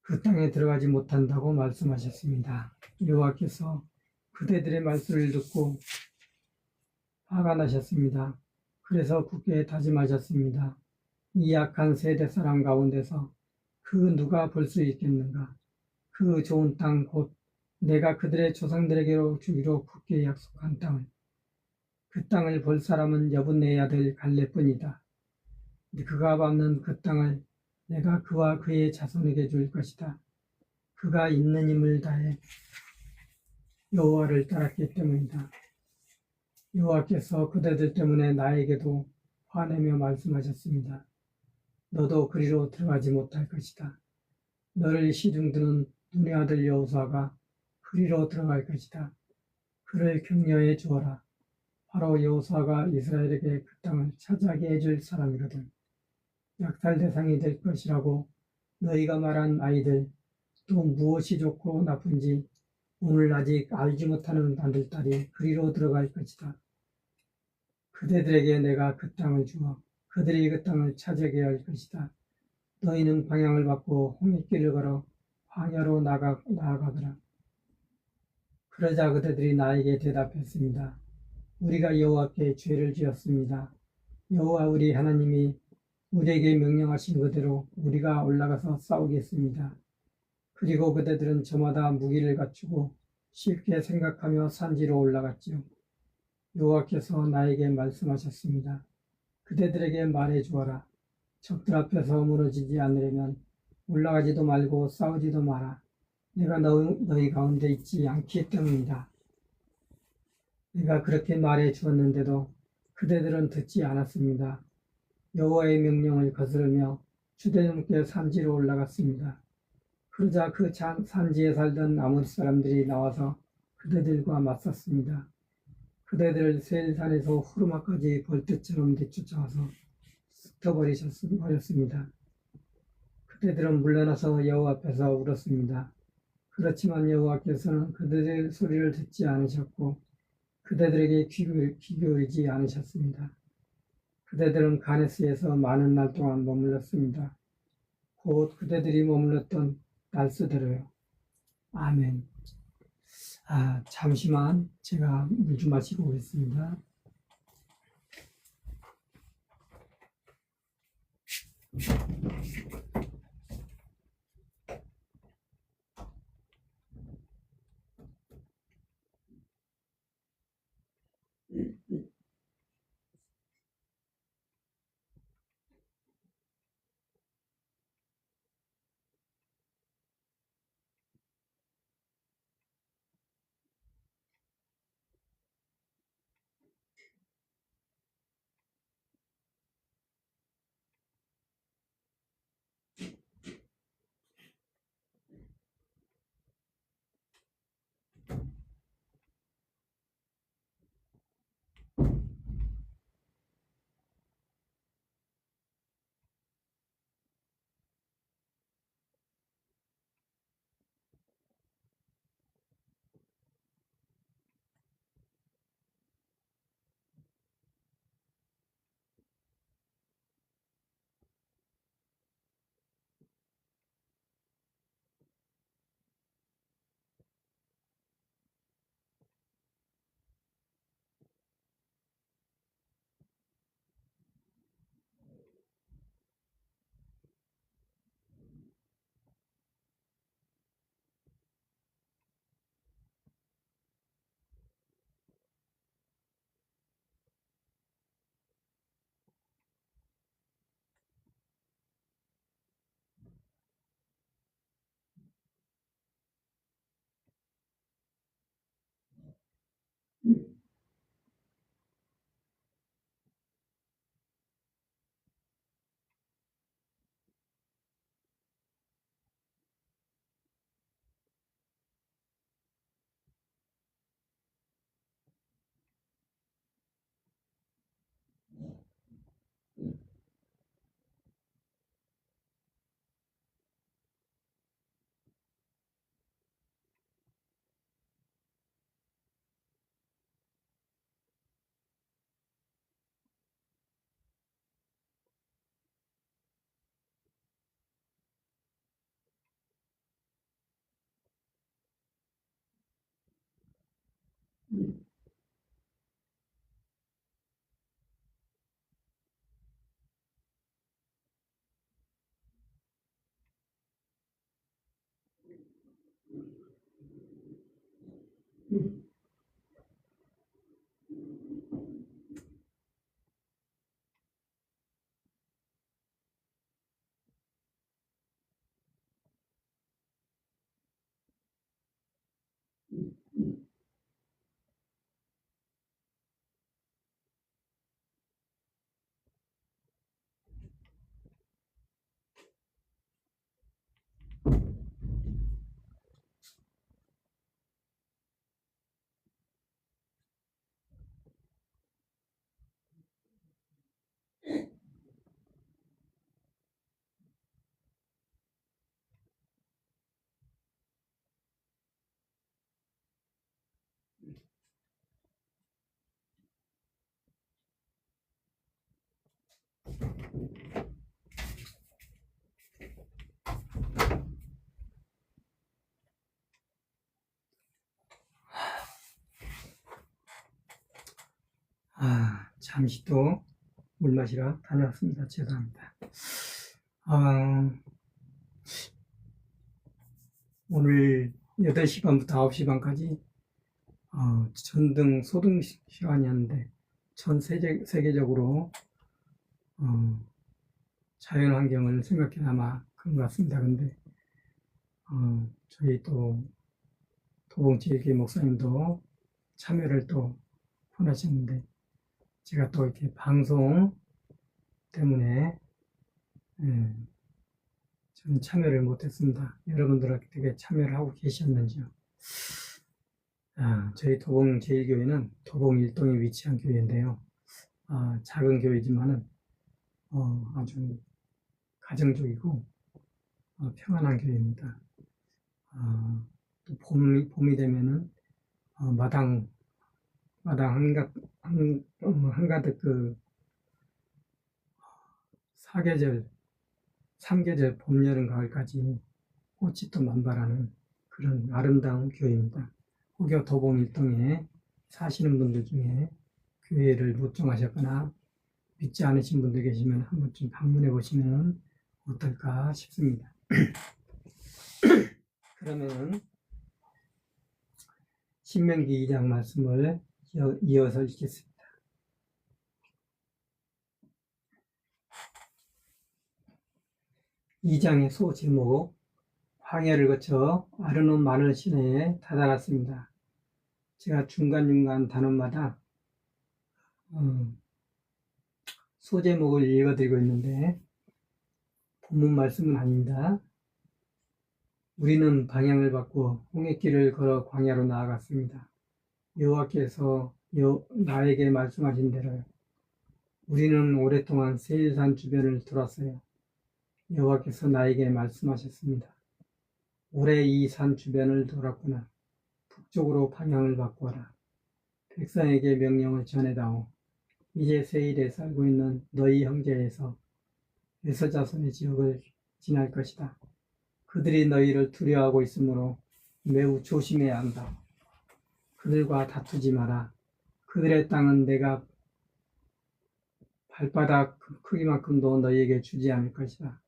그 땅에 들어가지 못한다고 말씀하셨습니다. 여호와께서 그대들의 말씀을 듣고 화가 나셨습니다. 그래서 굳게 다짐하셨습니다. 이 약한 세대 사람 가운데서 그 누가 볼 수 있겠는가? 그 좋은 땅 곧 내가 그들의 조상들에게로 주기로 굳게 약속한 땅을, 그 땅을 볼 사람은 여분의 아들 갈렙뿐이다. 그가 밟는 그 땅을 내가 그와 그의 자손에게 줄 것이다. 그가 있는 힘을 다해 여호와를 따랐기 때문이다. 여호와께서 그대들 때문에 나에게도 화내며 말씀하셨습니다. 너도 그리로 들어가지 못할 것이다. 너를 시중드는 눈의 아들 여호수아가 그리로 들어갈 것이다. 그를 격려해 주어라. 바로 여호수아가 이스라엘에게 그 땅을 차지하게 해줄 사람이거든. 약탈 대상이 될 것이라고 너희가 말한 아이들, 또 무엇이 좋고 나쁜지 오늘 아직 알지 못하는 아들딸이 그리로 들어갈 것이다. 그대들에게 내가 그 땅을 주어 그들이 그 땅을 차지하게 할 것이다. 너희는 방향을 바꾸어 홍해길을 걸어 광야로 나아가더라. 그러자 그대들이 나에게 대답했습니다. 우리가 여호와께 죄를 지었습니다. 여호와 우리 하나님이 우리에게 명령하신 그대로 우리가 올라가서 싸우겠습니다. 그리고 그대들은 저마다 무기를 갖추고 쉽게 생각하며 산지로 올라갔지요. 여호와께서 나에게 말씀하셨습니다. 그대들에게 말해 주어라. 적들 앞에서 무너지지 않으려면 올라가지도 말고 싸우지도 마라. 내가 너희 가운데 있지 않기 때문이다. 내가 그렇게 말해 주었는데도 그대들은 듣지 않았습니다. 여호와의 명령을 거스르며 주대함께 산지로 올라갔습니다. 그러자 그 산지에 살던 아몬 사람들이 나와서 그대들과 맞섰습니다. 그대들을 세일산에서 호르마까지 벌떼처럼 뒤쫓아와서 흩어버렸습니다. 그대들은 물러나서 여호와 앞에서 울었습니다. 그렇지만 여호와께서는 그들의 소리를 듣지 않으셨고 그대들에게 귀 기울이지 않으셨습니다. 그대들은 가네스에서 많은 날 동안 머물렀습니다. 곧 그대들이 머물렀던 날수대로요. 아멘. 잠시만 제가 물 좀 마시고 오겠습니다. 잠시 또 물 마시러 다녀왔습니다. 죄송합니다. 오늘 8시 반부터 9시 반까지 전등 소등 시간이었는데 전 세계적으로 자연 환경을 생각해 아마 그런 것 같습니다. 근데 저희 또 도봉지일교회 목사님도 참여를 또 권하셨는데 제가 또 이렇게 방송 때문에 저는 참여를 못했습니다. 여러분들 어떻게 참여를 하고 계셨는지요? 저희 도봉제일교회는 도봉 일동에 위치한 교회인데요. 작은 교회지만은 아주 가정적이고 평안한 교회입니다. 또 봄이 되면은 마당 한가득 그 사계절, 삼계절, 봄, 여름, 가을까지 꽃이 또 만발하는 그런 아름다운 교회입니다. 혹여 도봉 일동에 사시는 분들 중에 교회를 못 정하셨거나 믿지 않으신 분들 계시면 한 번쯤 방문해 보시면 어떨까 싶습니다. 그러면은 신명기 2장 말씀을 이어서 읽겠습니다. 2장의 소 제목, 광야를 거쳐 아르논 마늘 시내에 다다랐습니다. 제가 중간중간 단원마다 소 제목을 읽어드리고 있는데 본문 말씀은 아닙니다. 우리는 방향을 바꾸어 홍해길을 걸어 광야로 나아갔습니다. 여호와께서 나에게 말씀하신 대로요. 우리는 오랫동안 세일산 주변을 돌았어요. 여호와께서 나에게 말씀하셨습니다. 올해 이 산 주변을 돌았구나. 북쪽으로 방향을 바꾸어라. 백성에게 명령을 전해다오. 이제 세일에 살고 있는 너희 형제에서 에서 자손의 지역을 지날 것이다. 그들이 너희를 두려워하고 있으므로 매우 조심해야 한다. 그들과 다투지 마라. 그들의 땅은 내가 발바닥 크기만큼도 너희에게 주지 않을 것이다.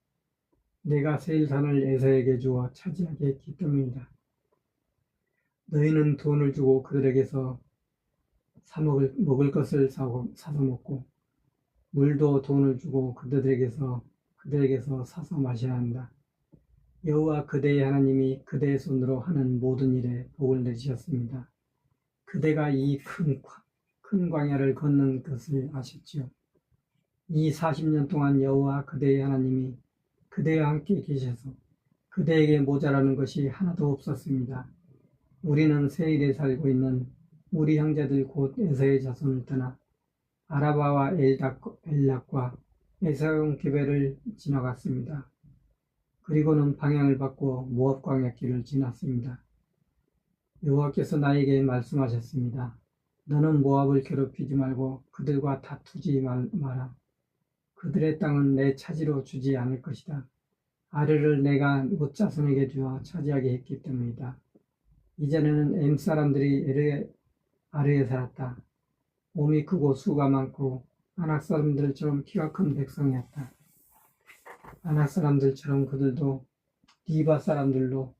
내가 세일산을 에서에게 주어 차지하게 했기 때문이다. 너희는 돈을 주고 그들에게서 먹을 것을 사서 먹고 물도 돈을 주고 그들에게서 사서 마셔야 한다. 여호와 그대의 하나님이 그대의 손으로 하는 모든 일에 복을 내주셨습니다. 그대가 이 큰 광야를 걷는 것을 아셨지요. 이 40년 동안 여호와 그대의 하나님이 그대와 함께 계셔서 그대에게 모자라는 것이 하나도 없었습니다. 우리는 세일에 살고 있는 우리 형제들 곧 에서의 자손을 떠나 아라바와 엘락과 에사용 기베를 지나갔습니다. 그리고는 방향을 바꾸어 모압 광야길을 지났습니다. 여호와께서 나에게 말씀하셨습니다. 너는 모압을 괴롭히지 말고 그들과 다투지 마라. 그들의 땅은 내 차지로 주지 않을 것이다. 아르를 내가 롯 자손에게 주어 차지하게 했기 때문이다. 이전에는 엠 사람들이 아르에 살았다. 몸이 크고 수가 많고 아낙 사람들처럼 키가 큰 백성이었다. 아낙 사람들처럼 그들도 디바 사람들로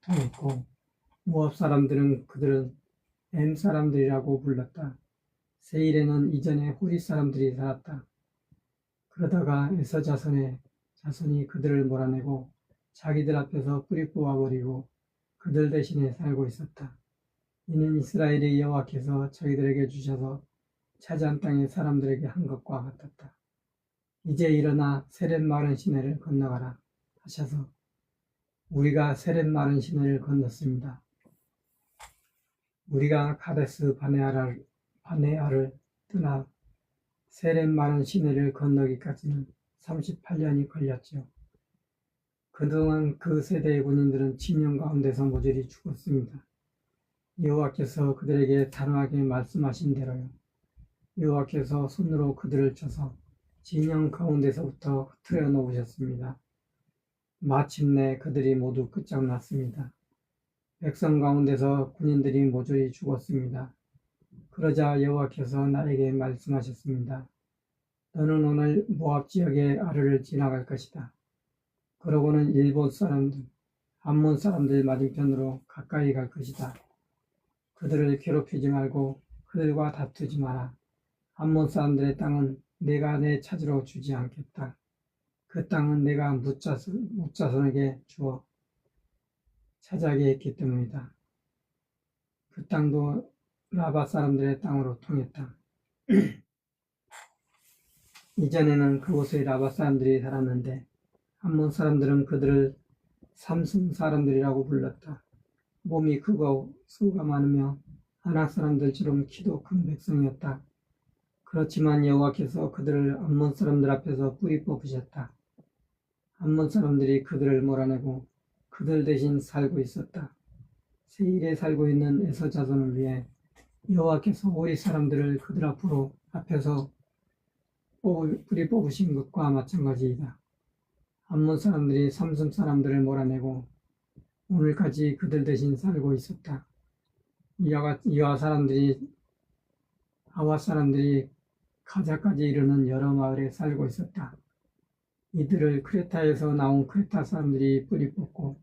통했고 모압 사람들은 그들은 엠 사람들이라고 불렀다. 세일에는 이전에 호리 사람들이 살았다. 그러다가 에서 자손이 그들을 몰아내고 자기들 앞에서 뿌리 뽑아버리고 그들 대신에 살고 있었다. 이는 이스라엘의 여호와께서 자기들에게 주셔서 차지한 땅의 사람들에게 한 것과 같았다. 이제 일어나 세렛 마른 시내를 건너가라 하셔서 우리가 세렛 마른 시내를 건넜습니다. 우리가 가데스 바네아를 떠나 세렛 마른 시내를 건너기까지는 38년이 걸렸지요. 그동안 그 세대의 군인들은 진영 가운데서 모조리 죽었습니다. 여호와께서 그들에게 단호하게 말씀하신 대로요. 여호와께서 손으로 그들을 쳐서 진영 가운데서부터 흩트려 놓으셨습니다. 마침내 그들이 모두 끝장났습니다. 백성 가운데서 군인들이 모조리 죽었습니다. 그러자 여호와께서 나에게 말씀하셨습니다. 너는 오늘 모압 지역의 아르를 지나갈 것이다. 그러고는 암몬 사람들 맞은편으로 가까이 갈 것이다. 그들을 괴롭히지 말고 그들과 다투지 마라. 암몬 사람들의 땅은 내가 내 차지로 주지 않겠다. 그 땅은 내가 뭇자손에게 주어 차지하게 했기 때문이다. 그 땅도 라바 사람들의 땅으로 통했다. 이전에는 그곳에 라바 사람들이 살았는데 암몬 사람들은 그들을 삼순 사람들이라고 불렀다. 몸이 크고 수가 많으며 아낙 사람들처럼 키도 큰 백성이었다. 그렇지만 여호와께서 그들을 암몬 사람들 앞에서 뿌리 뽑으셨다. 암몬 사람들이 그들을 몰아내고 그들 대신 살고 있었다. 세일에 살고 있는 에서 자손을 위해 여호와께서 오리 사람들을 그들 앞에서 뿌리 뽑으신 것과 마찬가지이다. 암몬 사람들이 삼순 사람들을 몰아내고 오늘까지 그들 대신 살고 있었다. 아와 사람들이 가자까지 이르는 여러 마을에 살고 있었다. 이들을 크레타에서 나온 크레타 사람들이 뿌리 뽑고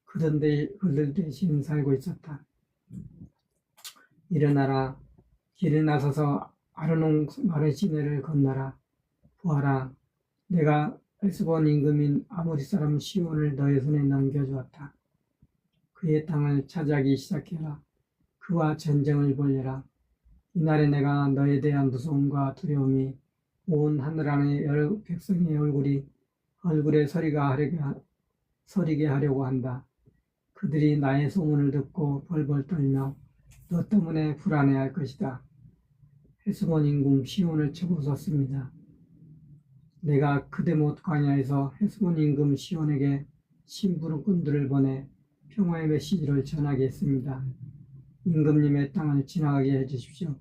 그들 대신 살고 있었다. 일어나라, 길을 나서서 아르논 마른 시내를 건너라. 보아라, 내가 에스본 임금인 아모리 사람 시온을 너의 손에 넘겨주었다. 그의 땅을 차지하기 시작해라. 그와 전쟁을 벌여라. 이날에 내가 너에 대한 무서움과 두려움이 온 하늘 안의 여러 백성의 얼굴에 서리게 하려고 한다. 그들이 나의 소문을 듣고 벌벌 떨며 너 때문에 불안해할 것이다. 헤스본 임금 시온을 쳐부쉈습니다. 내가 그데못 광야에서 헤스본 임금 시온에게 심부름꾼들을 보내 평화의 메시지를 전하게 했습니다. 임금님의 땅을 지나가게 해주십시오.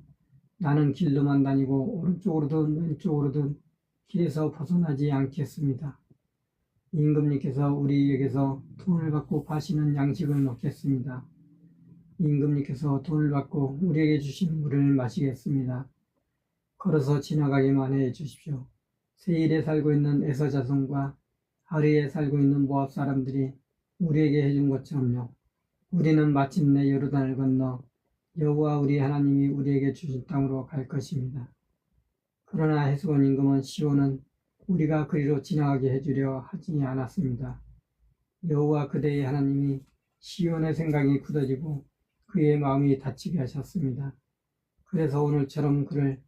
나는 길로만 다니고 오른쪽으로든 왼쪽으로든 길에서 벗어나지 않겠습니다. 임금님께서 우리에게서 돈을 받고 파시는 양식을 먹겠습니다. 임금님께서 돈을 받고 우리에게 주신 물을 마시겠습니다. 걸어서 지나가기만 해 주십시오. 세일에 살고 있는 에서 자손과 아리에 살고 있는 모압 사람들이 우리에게 해준 것처럼요. 우리는 마침내 요르단을 건너 여호와 우리 하나님이 우리에게 주신 땅으로 갈 것입니다. 그러나 헤스본 임금은 시온은 우리가 그리로 지나가게 해주려 하지 않았습니다. 여호와 그대의 하나님이 시온의 생각이 굳어지고 그의 마음이 다치게 하셨습니다. 그래서 오늘처럼 그를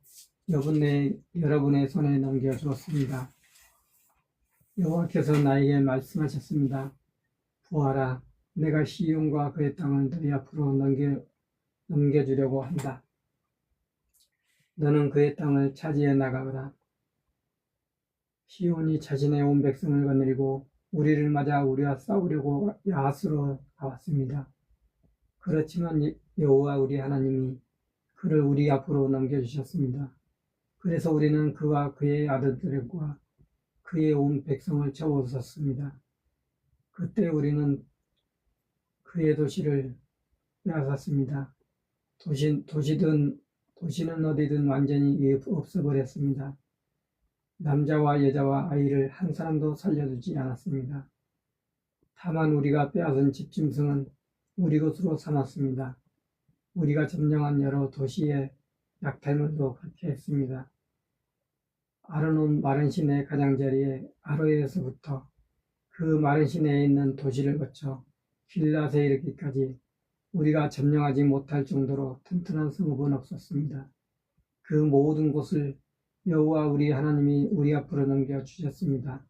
여러분의 손에 넘겨주었습니다. 여호와께서 나에게 말씀하셨습니다. 보아라, 내가 시온과 그의 땅을 너희 앞으로 넘겨주려고 한다. 너는 그의 땅을 차지해 나가거라. 시온이 자신의 온 백성을 거느리고 우리를 맞아 우리와 싸우려고 야하스로 나왔습니다. 그렇지만 여호와 우리 하나님이 그를 우리 앞으로 넘겨주셨습니다. 그래서 우리는 그와 그의 아들들과 그의 온 백성을 쳐부쉈습니다. 그때 우리는 그의 도시를 빼앗았습니다. 도시는 어디든 완전히 없어버렸습니다. 남자와 여자와 아이를 한 사람도 살려두지 않았습니다. 다만 우리가 빼앗은 집짐승은 우리 것으로 삼았습니다. 우리가 점령한 여러 도시의 약탈물도 그렇게 했습니다. 아르논 마른 시내 가장자리에 아로에서부터 그 마른 시내에 있는 도시를 거쳐 길앗에 이르기까지 우리가 점령하지 못할 정도로 튼튼한 성읍은 없었습니다. 그 모든 곳을 여호와 우리 하나님이 우리 앞으로 넘겨주셨습니다.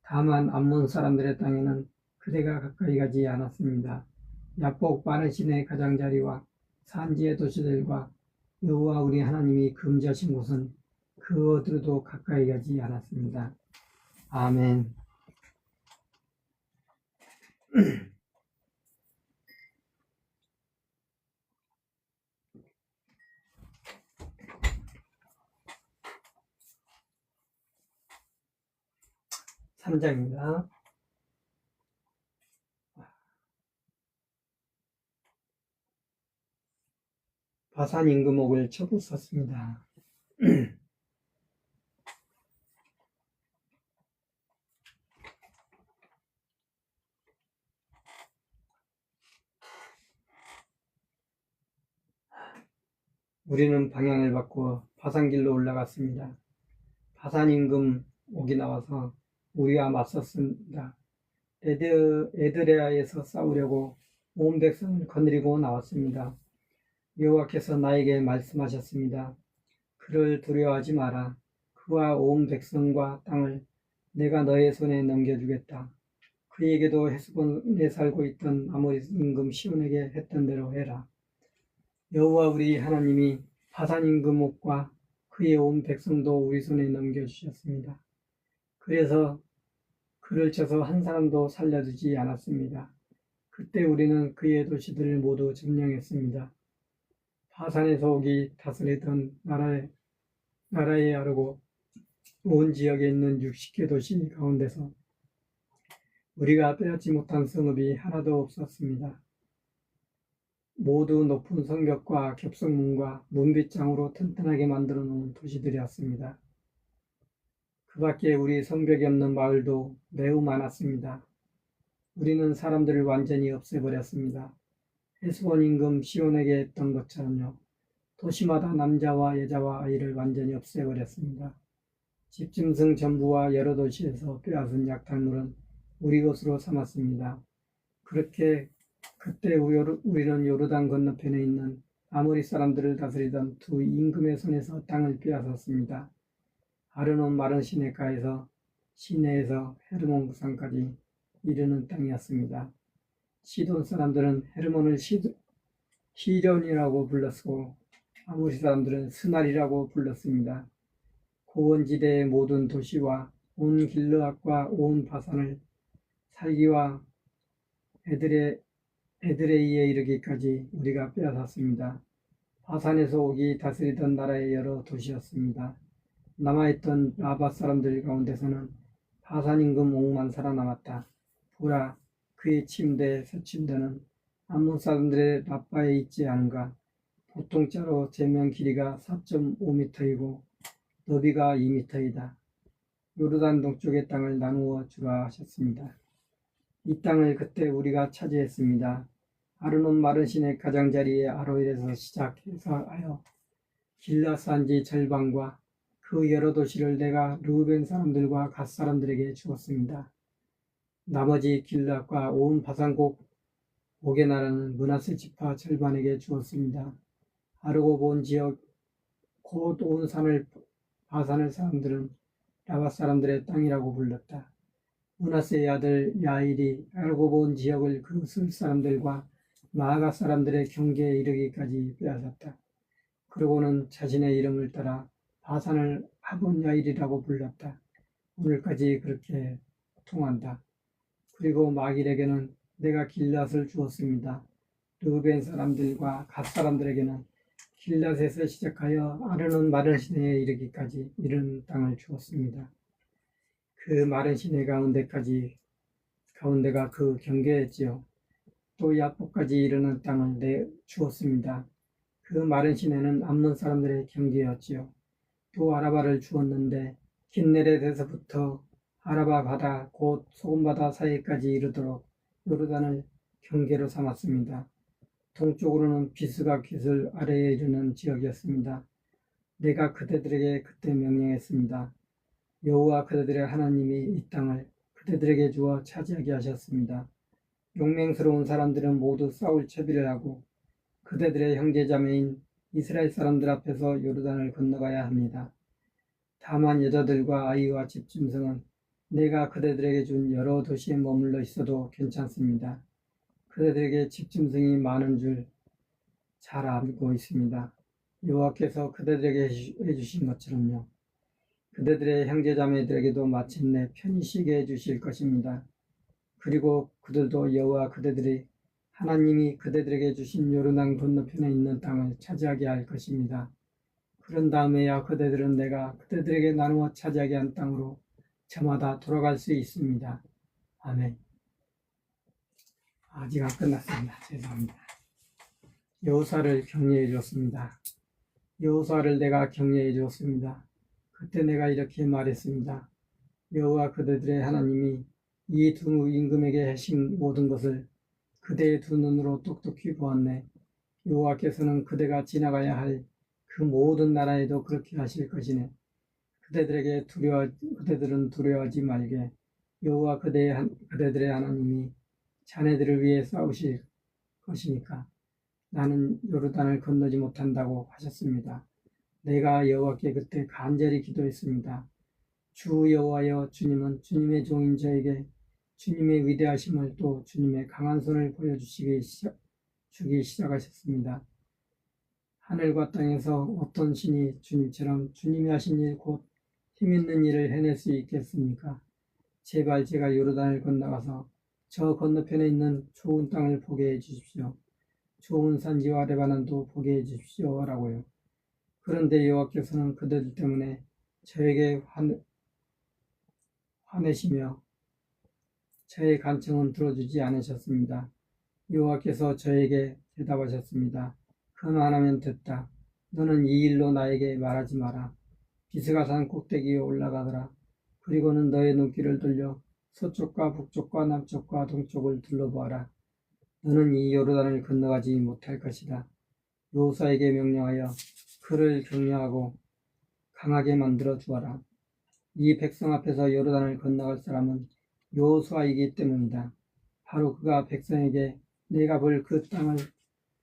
다만 암몬 사람들의 땅에는 그대가 가까이 가지 않았습니다. 야복 마른 시내 가장자리와 산지의 도시들과 여호와 우리 하나님이 금지하신 곳은 그 어디로도 가까이 가지 않았습니다. 아멘. (3장입니다) 바산 임금 옥을 쳐부쉈습니다. 우리는 방향을 바꾸어 바산길로 올라갔습니다. 바산 임금 옥이 나와서 우리와 맞섰습니다. 에드레아에서 싸우려고 온 백성을 거느리고 나왔습니다. 여호와께서 나에게 말씀하셨습니다. 그를 두려워하지 마라. 그와 온 백성과 땅을 내가 너의 손에 넘겨주겠다. 그에게도 헤스본에 살고 있던 아모리 임금 시온에게 했던 대로 해라. 여호와 우리 하나님이 바산 임금 옥과 그의 온 백성도 우리 손에 넘겨주셨습니다. 그래서 그를 쳐서 한 사람도 살려두지 않았습니다. 그때 우리는 그의 도시들을 모두 점령했습니다. 바산에서 옥이 다스리던 나라에 아르고 온 지역에 있는 60개 도시 가운데서 우리가 빼앗지 못한 성읍이 하나도 없었습니다. 모두 높은 성벽과 겹성문과 문빗장으로 튼튼하게 만들어 놓은 도시들이었습니다. 그 밖에 우리 성벽이 없는 마을도 매우 많았습니다. 우리는 사람들을 완전히 없애버렸습니다. 헤스본 임금 시온에게 했던 것처럼요. 도시마다 남자와 여자와 아이를 완전히 없애버렸습니다. 집짐승 전부와 여러 도시에서 빼앗은 약탈물은 우리 것으로 삼았습니다. 그렇게 그때 우리는 요르단 건너편에 있는 아모리 사람들을 다스리던 두 임금의 손에서 땅을 빼앗았습니다. 아르논 마른 시내가에서 시내에서 헤르몬 구산까지 이르는 땅이었습니다. 시돈 사람들은 헤르몬을 히련이라고 불렀고 아모리 사람들은 스날이라고 불렀습니다. 고원지대의 모든 도시와 온 길르앗과 온 바산을 살기와 에드레이에 이르기까지 우리가 빼앗았습니다. 바산에서 옥이 다스리던 나라의 여러 도시였습니다. 남아있던 라바 사람들 가운데서는 바산 임금 옥만 살아남았다. 보라, 그의 침대, 새 침대는 암몬 사람들의 라바에 있지 않은가. 보통 자로 제면 길이가 4.5m이고 너비가 2m이다. 요르단 동쪽의 땅을 나누어 주라 하셨습니다. 이 땅을 그때 우리가 차지했습니다. 아르논 마른 시내 가장자리의 아로엘에서 시작해서 하여 길라산지 절반과 그 여러 도시를 내가 르우벤 사람들과 갓 사람들에게 주었습니다. 나머지 길라앗과 온 바산곡 옥의 나라는 므낫세 지파 절반에게 주었습니다. 아르고 온 지역 곧 온 바산을 사람들은 라바 사람들의 땅이라고 불렀다. 므낫세의 아들 야일이 아르고 온 지역을 그 술 사람들과 마아가 사람들의 경계에 이르기까지 빼앗았다. 그러고는 자신의 이름을 따라 바산을 하본 야일이라고 불렀다. 오늘까지 그렇게 통한다. 그리고 마길에게는 내가 길앗을 주었습니다. 르우벤 사람들과 갓 사람들에게는 길앗에서 시작하여 아르논 마른 시내에 이르기까지 이른 땅을 주었습니다. 그 마른 시내 가운데가 그 경계였지요. 또 야포까지 이르는 땅을 주었습니다. 그 마른 시내는 암몬 사람들의 경계였지요. 또 아라바를 주었는데 긴네렛에서부터 아라바 바다 곧 소금바다 사이까지 이르도록 요르단을 경계로 삼았습니다. 동쪽으로는 비스가 깃을 아래에 이르는 지역이었습니다. 내가 그대들에게 그때 명령했습니다. 여호와 그대들의 하나님이 이 땅을 그대들에게 주어 차지하게 하셨습니다. 용맹스러운 사람들은 모두 싸울 채비를 하고 그대들의 형제자매인 이스라엘 사람들 앞에서 요르단을 건너가야 합니다. 다만 여자들과 아이와 집짐승은 내가 그대들에게 준 여러 도시에 머물러 있어도 괜찮습니다. 그대들에게 집짐승이 많은 줄 잘 알고 있습니다. 여호와께서 그대들에게 해주신 것처럼요. 그대들의 형제자매들에게도 마침내 편히 쉬게 해주실 것입니다. 그리고 그들도 여호와 그대들이 하나님이 그대들에게 주신 요르단 건너편에 있는 땅을 차지하게 할 것입니다. 그런 다음에야 그대들은 내가 그대들에게 나누어 차지하게 한 땅으로 저마다 돌아갈 수 있습니다. 아멘. 아직 안 끝났습니다. 죄송합니다. 여호사를 격려해 주었습니다. 여호사를 내가 격려해 주었습니다. 그때 내가 이렇게 말했습니다. 여호와 그대들의 하나님이 이 두 임금에게 하신 모든 것을 그대의 두 눈으로 똑똑히 보았네. 여호와께서는 그대가 지나가야 할 그 모든 나라에도 그렇게 하실 것이네. 그대들은 두려워하지 말게 여호와 그대들의 하나님이 자네들을 위해 싸우실 것이니까 나는 요르단을 건너지 못한다고 하셨습니다. 내가 여호와께 그때 간절히 기도했습니다. 주 여호와여, 주님은 주님의 종인 저에게 주님의 위대하심을 또 주님의 강한 손을 보여주기 시작하셨습니다. 하늘과 땅에서 어떤 신이 주님처럼 주님이 하신 일 곧 힘있는 일을 해낼 수 있겠습니까? 제발 제가 요르단을 건너가서 저 건너편에 있는 좋은 땅을 보게 해주십시오. 좋은 산지와 레바논도 보게 해주십시오. 라고요. 그런데 여호와께서는 그들 때문에 저에게 화내시며 저의 간청은 들어주지 않으셨습니다. 여호와께서 저에게 대답하셨습니다. 그만하면 됐다. 너는 이 일로 나에게 말하지 마라. 비스가산 꼭대기에 올라가더라. 그리고는 너의 눈길을 돌려 서쪽과 북쪽과 남쪽과 동쪽을 둘러보아라. 너는 이 요르단을 건너가지 못할 것이다. 여호수아에게 명령하여 그를 격려하고 강하게 만들어 주어라. 이 백성 앞에서 요르단을 건너갈 사람은 여호수아이기 때문이다. 바로 그가 백성에게 내가 볼 그 땅을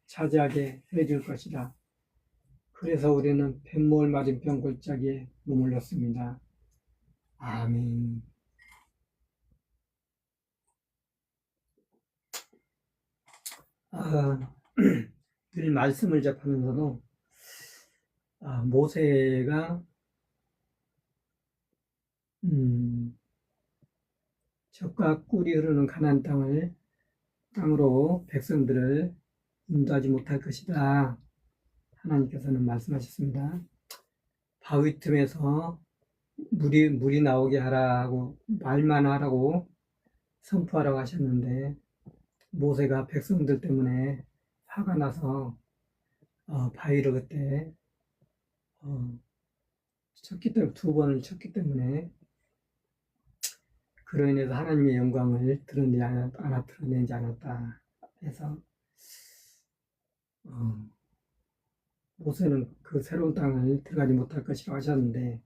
차지하게 해줄 것이다. 그래서 우리는 뱃모을 맞은편 골짜기에 머물렀습니다. 아멘. 늘 말씀을 접하면서도 모세가 젖과 꿀이 흐르는 가나안 땅으로 백성들을 인도하지 못할 것이다. 하나님께서는 말씀하셨습니다. 바위 틈에서 물이 나오게 하라고 말만 하라고 선포하라고 하셨는데 모세가 백성들 때문에 화가 나서 바위를 그때 쳤기 때문에 2번을 쳤기 때문에 그로 인해서 하나님의 영광을 드러내지 않았다 해서 모세는 그 새로운 땅을 들어가지 못할 것이라고 하셨는데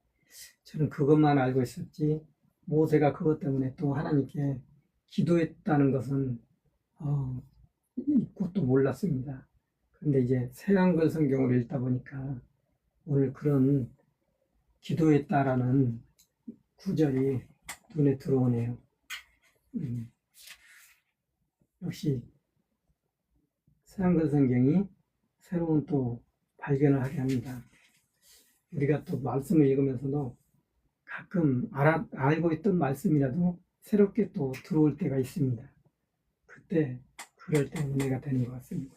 저는 그것만 알고 있었지 모세가 그것 때문에 또 하나님께 기도했다는 것은 잊고 또 몰랐습니다. 그런데 이제 새한글 성경을 읽다 보니까 오늘 그런 기도했다라는 구절이 눈에 들어오네요. 역시 새한글 성경이 새로운 또 발견을 하게 합니다. 우리가 또 말씀을 읽으면서도 가끔 알고 있던 말씀이라도 새롭게 또 들어올 때가 있습니다. 그때 그럴 때 은혜가 되는 것 같습니다.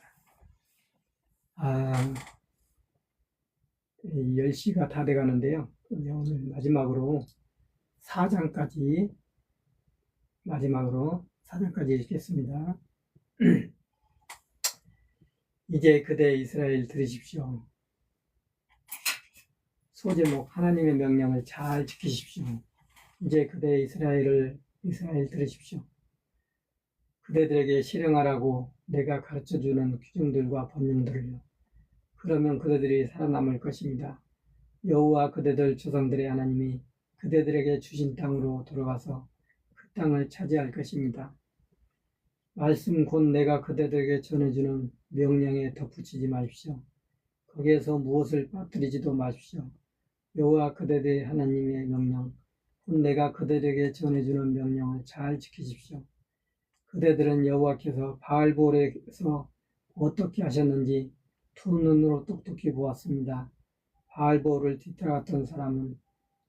10시가 다 돼가는데요. 오늘 마지막으로 4장까지 읽겠습니다. 이제 그대 이스라엘 들으십시오. 소제목 하나님의 명령을 잘 지키십시오. 이제 그대 이스라엘 들으십시오. 그대들에게 실행하라고 내가 가르쳐주는 규정들과 법령들을요. 그러면 그대들이 살아남을 것입니다. 여호와 그대들 조상들의 하나님이 그대들에게 주신 땅으로 돌아가서 그 땅을 차지할 것입니다. 말씀 곧 내가 그대들에게 전해주는 명령에 덧붙이지 마십시오. 거기에서 무엇을 빠뜨리지도 마십시오. 여호와 그대들의 하나님의 명령 곧 내가 그대들에게 전해주는 명령을 잘 지키십시오. 그대들은 여호와께서 바알볼에서 어떻게 하셨는지 두 눈으로 똑똑히 보았습니다. 바알볼을 뒤따랐던 사람은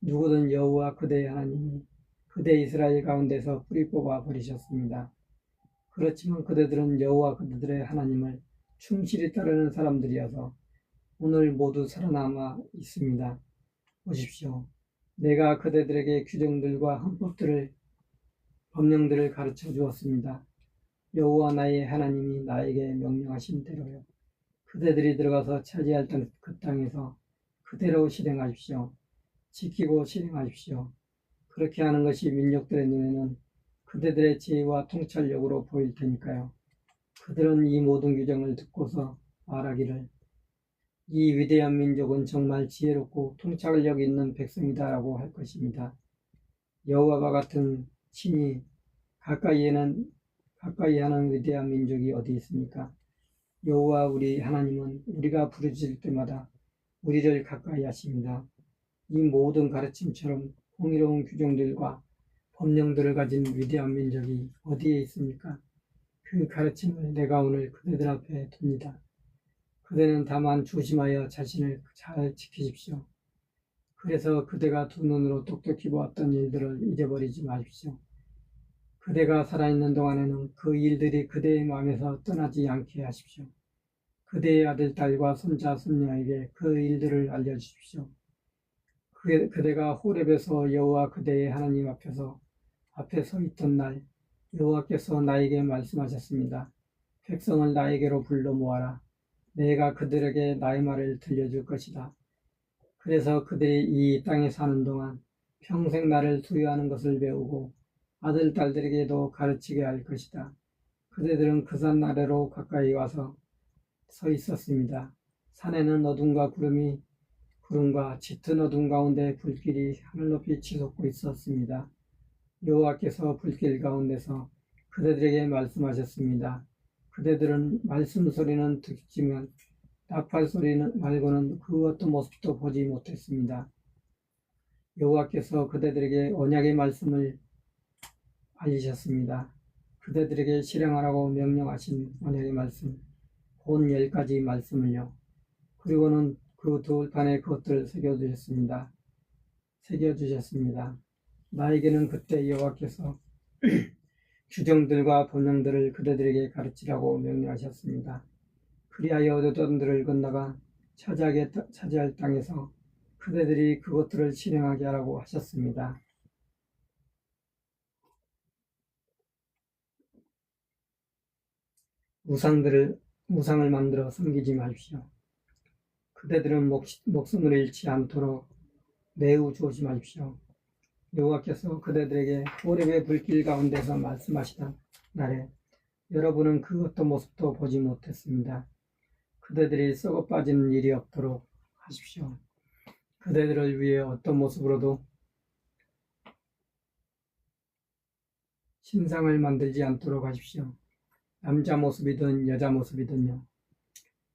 누구든 여호와 그대의 하나님이 그대 이스라엘 가운데서 뿌리 뽑아 버리셨습니다. 그렇지만 그대들은 여호와 그대들의 하나님을 충실히 따르는 사람들이어서 오늘 모두 살아남아 있습니다. 보십시오. 내가 그대들에게 규정들과 법령들을 가르쳐 주었습니다. 여호와 나의 하나님이 나에게 명령하신 대로요. 그대들이 들어가서 차지할 그 땅에서 그대로 실행하십시오. 지키고 실행하십시오. 그렇게 하는 것이 민족들의 눈에는 그대들의 지혜와 통찰력으로 보일 테니까요. 그들은 이 모든 규정을 듣고서 말하기를 이 위대한 민족은 정말 지혜롭고 통찰력 있는 백성이다라고 할 것입니다. 여호와와 같은 친히 가까이 하는 위대한 민족이 어디 있습니까? 여호와 우리 하나님은 우리가 부르짖을 때마다 우리를 가까이 하십니다. 이 모든 가르침처럼 공의로운 규정들과 법령들을 가진 위대한 민족이 어디에 있습니까? 그 가르침을 내가 오늘 그대들 앞에 둡니다. 그대는 다만 조심하여 자신을 잘 지키십시오. 그래서 그대가 두 눈으로 똑똑히 보았던 일들을 잊어버리지 마십시오. 그대가 살아있는 동안에는 그 일들이 그대의 마음에서 떠나지 않게 하십시오. 그대의 아들, 딸과 손자, 손녀에게 그 일들을 알려주십시오. 그대가 호렙에서 여호와 그대의 하나님 앞에 서 있던 날 여호와께서 나에게 말씀하셨습니다. 백성을 나에게로 불러 모아라. 내가 그들에게 나의 말을 들려줄 것이다. 그래서 그들이 이 땅에 사는 동안 평생 나를 두려워하는 것을 배우고 아들, 딸들에게도 가르치게 할 것이다. 그대들은 그 산 아래로 가까이 와서 서 있었습니다. 산에는 구름과 짙은 어둠 가운데 불길이 하늘 높이 치솟고 있었습니다. 여호와께서 불길 가운데서 그대들에게 말씀하셨습니다. 그대들은 말씀 소리는 듣지만 나팔 소리는 말고는 그 어떤 모습도 보지 못했습니다. 여호와께서 그대들에게 언약의 말씀을 알리셨습니다. 그대들에게 실행하라고 명령하신 언약의 말씀, 곧 10가지 말씀을요. 그리고는 그 돌판에 그것들을 새겨주셨습니다. 나에게는 그때 여호와께서 규정들과 법령들을 그대들에게 가르치라고 명령하셨습니다. 그리하여 요단들을 건너가 차지할 땅에서 그대들이 그것들을 실행하게 하라고 하셨습니다. 우상을 만들어 섬기지 마십시오. 그대들은 목숨을 잃지 않도록 매우 조심하십시오. 여호와께서 그대들에게 호렙의 불길 가운데서 말씀하시던 날에 여러분은 그 어떤 모습도 보지 못했습니다. 그대들이 썩어 빠지는 일이 없도록 하십시오. 그대들을 위해 어떤 모습으로도 신상을 만들지 않도록 하십시오. 남자 모습이든 여자 모습이든요.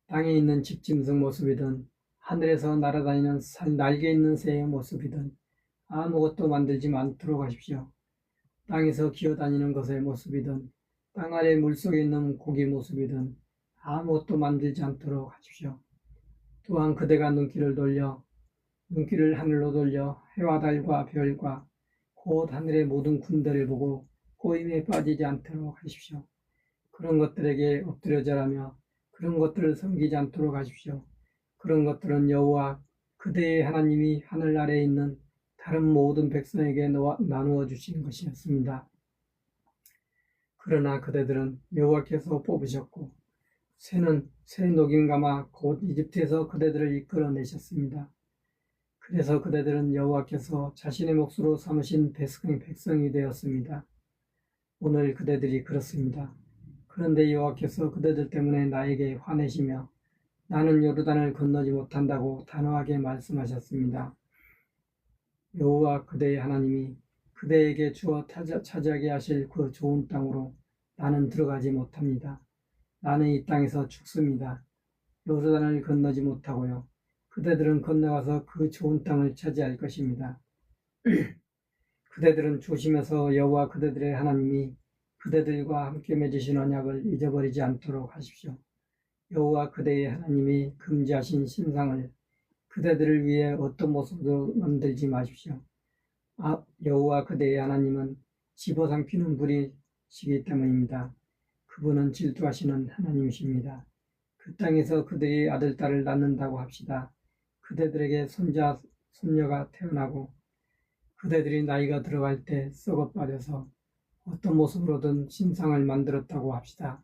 땅에 있는 집짐승 모습이든 하늘에서 날아다니는 날개 있는 새의 모습이든 아무것도 만들지 않도록 하십시오. 땅에서 기어다니는 것의 모습이든 땅 아래 물속에 있는 고기 모습이든 아무것도 만들지 않도록 하십시오. 또한 그대가 눈길을 하늘로 돌려 해와 달과 별과 곧 하늘의 모든 군대를 보고 꼬임에 빠지지 않도록 하십시오. 그런 것들에게 엎드려 절하며 그런 것들을 섬기지 않도록 하십시오. 그런 것들은 여호와 그대의 하나님이 하늘 아래에 있는 다른 모든 백성에게 나누어 주신 것이었습니다. 그러나 그대들은 여호와께서 뽑으셨고 새 녹임감아 곧 이집트에서 그대들을 이끌어내셨습니다. 그래서 그대들은 여호와께서 자신의 몫으로 삼으신 백성이 되었습니다. 오늘 그대들이 그렇습니다. 그런데 여호와께서 그대들 때문에 나에게 화내시며 나는 요르단을 건너지 못한다고 단호하게 말씀하셨습니다. 여호와 그대의 하나님이 그대에게 주어 차지하게 하실 그 좋은 땅으로 나는 들어가지 못합니다. 나는 이 땅에서 죽습니다. 요르단을 건너지 못하고요. 그대들은 건너가서 그 좋은 땅을 차지할 것입니다. 그대들은 조심해서 여호와 그대들의 하나님이 그대들과 함께 맺으신 언약을 잊어버리지 않도록 하십시오. 여호와 그대의 하나님이 금지하신 신상을 그대들을 위해 어떤 모습으로 만들지 마십시오. 여호와 그대의 하나님은 집어삼키는 분이시기 때문입니다. 그분은 질투하시는 하나님이십니다. 그 땅에서 그들이 아들, 딸을 낳는다고 합시다. 그대들에게 손자, 손녀가 태어나고 그대들이 나이가 들어갈 때 썩어 빠져서 어떤 모습으로든 신상을 만들었다고 합시다.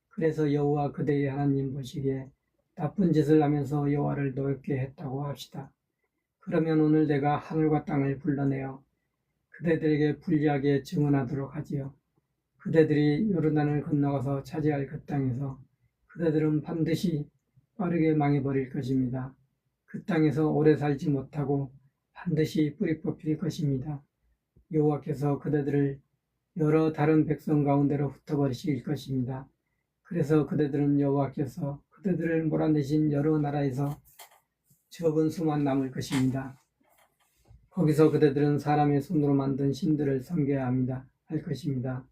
그래서 여호와 그대의 하나님 보시기에 나쁜 짓을 하면서 여호와를 노엽게 했다고 합시다. 그러면 오늘 내가 하늘과 땅을 불러내어 그대들에게 불리하게 증언하도록 하지요. 그대들이 요르단을 건너가서 차지할 그 땅에서 그대들은 반드시 빠르게 망해버릴 것입니다. 그 땅에서 오래 살지 못하고 반드시 뿌리 뽑힐 것입니다. 여호와께서 그대들을 여러 다른 백성 가운데로 흩어버리실 것입니다. 그래서 그대들은 여호와께서 그대들을 몰아내신 여러 나라에서 적은 수만 남을 것입니다. 거기서 그대들은 사람의 손으로 만든 신들을 섬겨야 할 것입니다.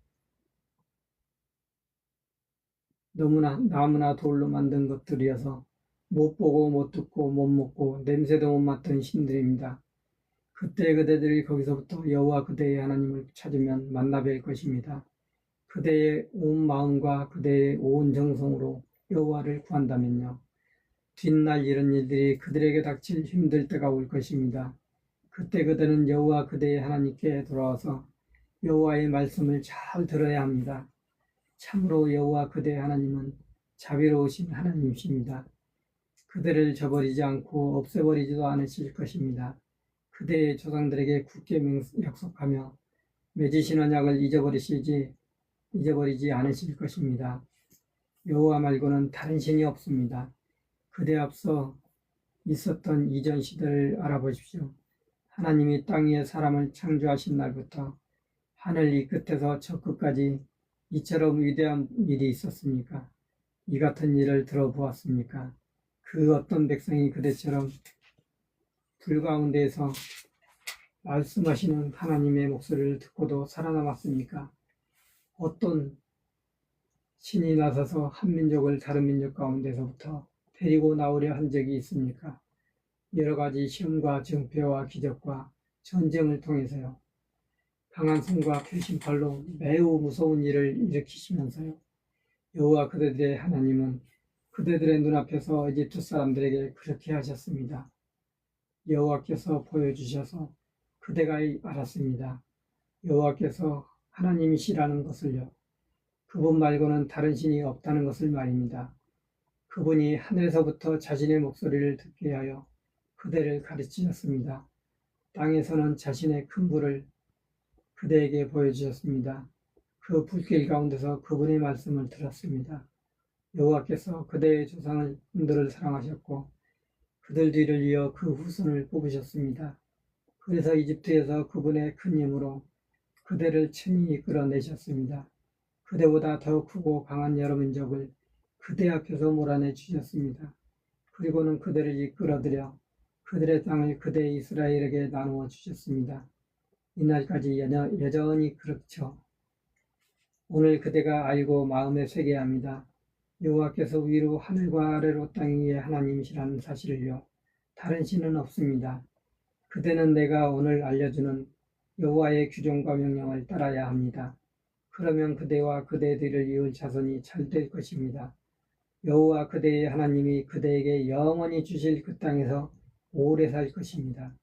나무나 돌로 만든 것들이어서 못 보고 못 듣고 못 먹고 냄새도 못 맡은 신들입니다. 그때 그대들이 거기서부터 여호와 그대의 하나님을 찾으면 만나 뵐 것입니다. 그대의 온 마음과 그대의 온 정성으로 여호와를 구한다면요. 뒷날 이런 일들이 그들에게 닥칠 힘들 때가 올 것입니다. 그때 그들은 여호와 그대의 하나님께 돌아와서 여호와의 말씀을 잘 들어야 합니다. 참으로 여호와 그대의 하나님은 자비로우신 하나님이십니다. 그들을 저버리지 않고 없애버리지도 않으실 것입니다. 그대의 조상들에게 굳게 약속하며 맺으신 언약을 잊어버리지 않으실 것입니다. 여호와 말고는 다른 신이 없습니다. 그대 앞서 있었던 이전 시대를 알아보십시오. 하나님이 땅 위에 사람을 창조하신 날부터 하늘 이 끝에서 저 끝까지 이처럼 위대한 일이 있었습니까? 이 같은 일을 들어보았습니까? 그 어떤 백성이 그대처럼 불 가운데에서 말씀하시는 하나님의 목소리를 듣고도 살아남았습니까? 어떤 신이 나서서 한 민족을 다른 민족 가운데서부터 데리고 나오려 한 적이 있습니까? 여러 가지 시험과 정패와 기적과 전쟁을 통해서요. 강한 손과 표심팔로 매우 무서운 일을 일으키시면서요. 여호와 그대들의 하나님은 그대들의 눈앞에서 이집트 사람들에게 그렇게 하셨습니다. 여호와께서 보여주셔서 그대가 알았습니다. 여호와께서 하나님이시라는 것을요. 그분 말고는 다른 신이 없다는 것을 말입니다. 그분이 하늘에서부터 자신의 목소리를 듣게 하여 그대를 가르치셨습니다. 땅에서는 자신의 큰 불을 그대에게 보여주셨습니다. 그 불길 가운데서 그분의 말씀을 들었습니다. 여호와께서 그대의 조상들을 사랑하셨고 그들 뒤를 이어 그 후손을 뽑으셨습니다. 그래서 이집트에서 그분의 큰 힘으로 그대를 친히 이끌어내셨습니다. 그대보다 더 크고 강한 여러 민족을 그대 앞에서 몰아내 주셨습니다. 그리고는 그대를 이끌어들여 그들의 땅을 그대 이스라엘에게 나누어 주셨습니다. 이날까지 여전히 그렇죠. 오늘 그대가 알고 마음에 새겨야 합니다. 여호와께서 위로 하늘과 아래로 땅 위에 하나님이시라는 사실을요. 다른 신은 없습니다. 그대는 내가 오늘 알려주는 여호와의 규정과 명령을 따라야 합니다. 그러면 그대와 그대들을 이을 자손이 잘 될 것입니다. 여호와 그대의 하나님이 그대에게 영원히 주실 그 땅에서 오래 살 것입니다.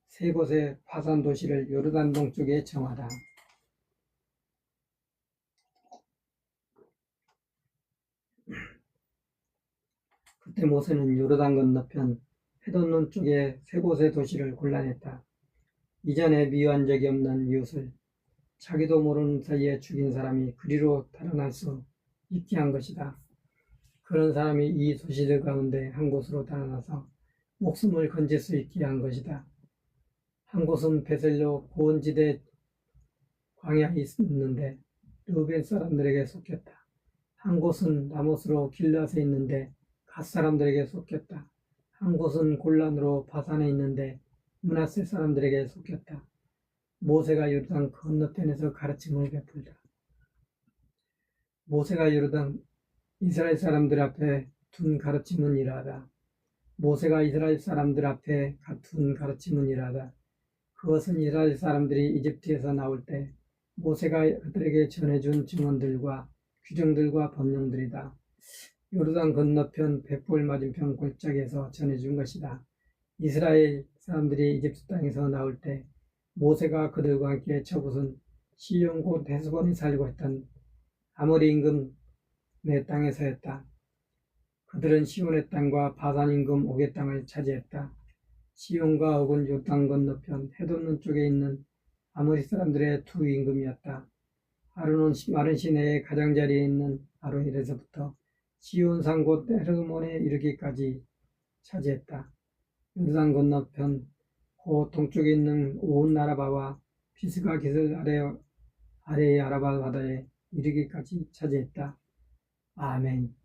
세 곳의 화산 도시를 요르단 동쪽에 정하라. 그때 모세는 요르단 건너편 헤돈론 쪽에 세 곳의 도시를 골라냈다. 이전에 미워한 적이 없는 이웃을 자기도 모르는 사이에 죽인 사람이 그리로 달아날 수 있게 한 것이다. 그런 사람이 이 도시들 가운데 한 곳으로 달아나서 목숨을 건질 수 있게 한 것이다. 한 곳은 베셀로 고원지대 광야에 있는데 르우벤 사람들에게 속했다. 한 곳은 라못으로 길앗에 있는데 갓 사람들에게 속했다. 한 곳은 골란으로 바산에 있는데 므낫세 사람들에게 속했다. 모세가 요르단 건너편에서 가르침을 베풀다. 모세가 요르단 이스라엘 사람들 앞에 둔 가르침은 이러하다. 모세가 이스라엘 사람들 앞에 둔 가르침은 이러하다. 그것은 이스라엘 사람들이 이집트에서 나올 때 모세가 그들에게 전해준 증언들과 규정들과 법령들이다. 요르단 건너편 벳볼 맞은편 골짜기에서 전해준 것이다. 이스라엘 사람들이 이집트 땅에서 나올 때 모세가 그들과 함께 저곳은 시온 곧 헤스본이 살고 있던 아모리 임금 내 땅에서였다. 그들은 시온의 땅과 바산 임금 옥의 땅을 차지했다. 시온과 옥은 요단 건너편 헤돈론 쪽에 있는 아모리 사람들의 두 임금이었다. 아론은 마른 시내의 가장자리에 있는 아로엘에서부터 시온산 곧 헤르몬에 이르기까지 차지했다. 요르단 건너편 그 동쪽에 있는 온 나라바와 비스가 기슬 아래의 아라바 바다에 이르기까지 차지했다. 아멘.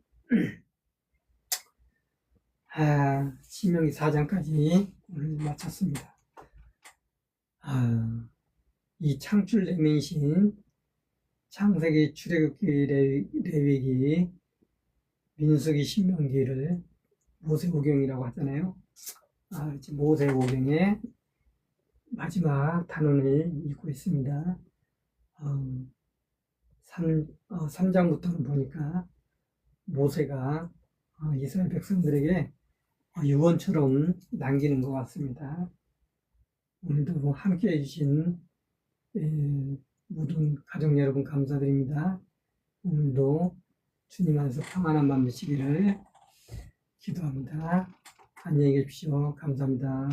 신명기 4장까지 오늘 마쳤습니다. 이 창출 레민신 창세기, 출애굽기, 레위기, 민수기, 신명기를 모세오경이라고 하잖아요. 모세오경의 마지막 단원을 읽고 있습니다. 3장부터는 보니까 모세가 이스라엘 백성들에게 유언처럼 남기는 것 같습니다. 오늘도 함께 해주신 모든 가족 여러분 감사드립니다. 오늘도 주님 안에서 평안한 밤 되시기를 기도합니다. 안녕히 계십시오. 감사합니다.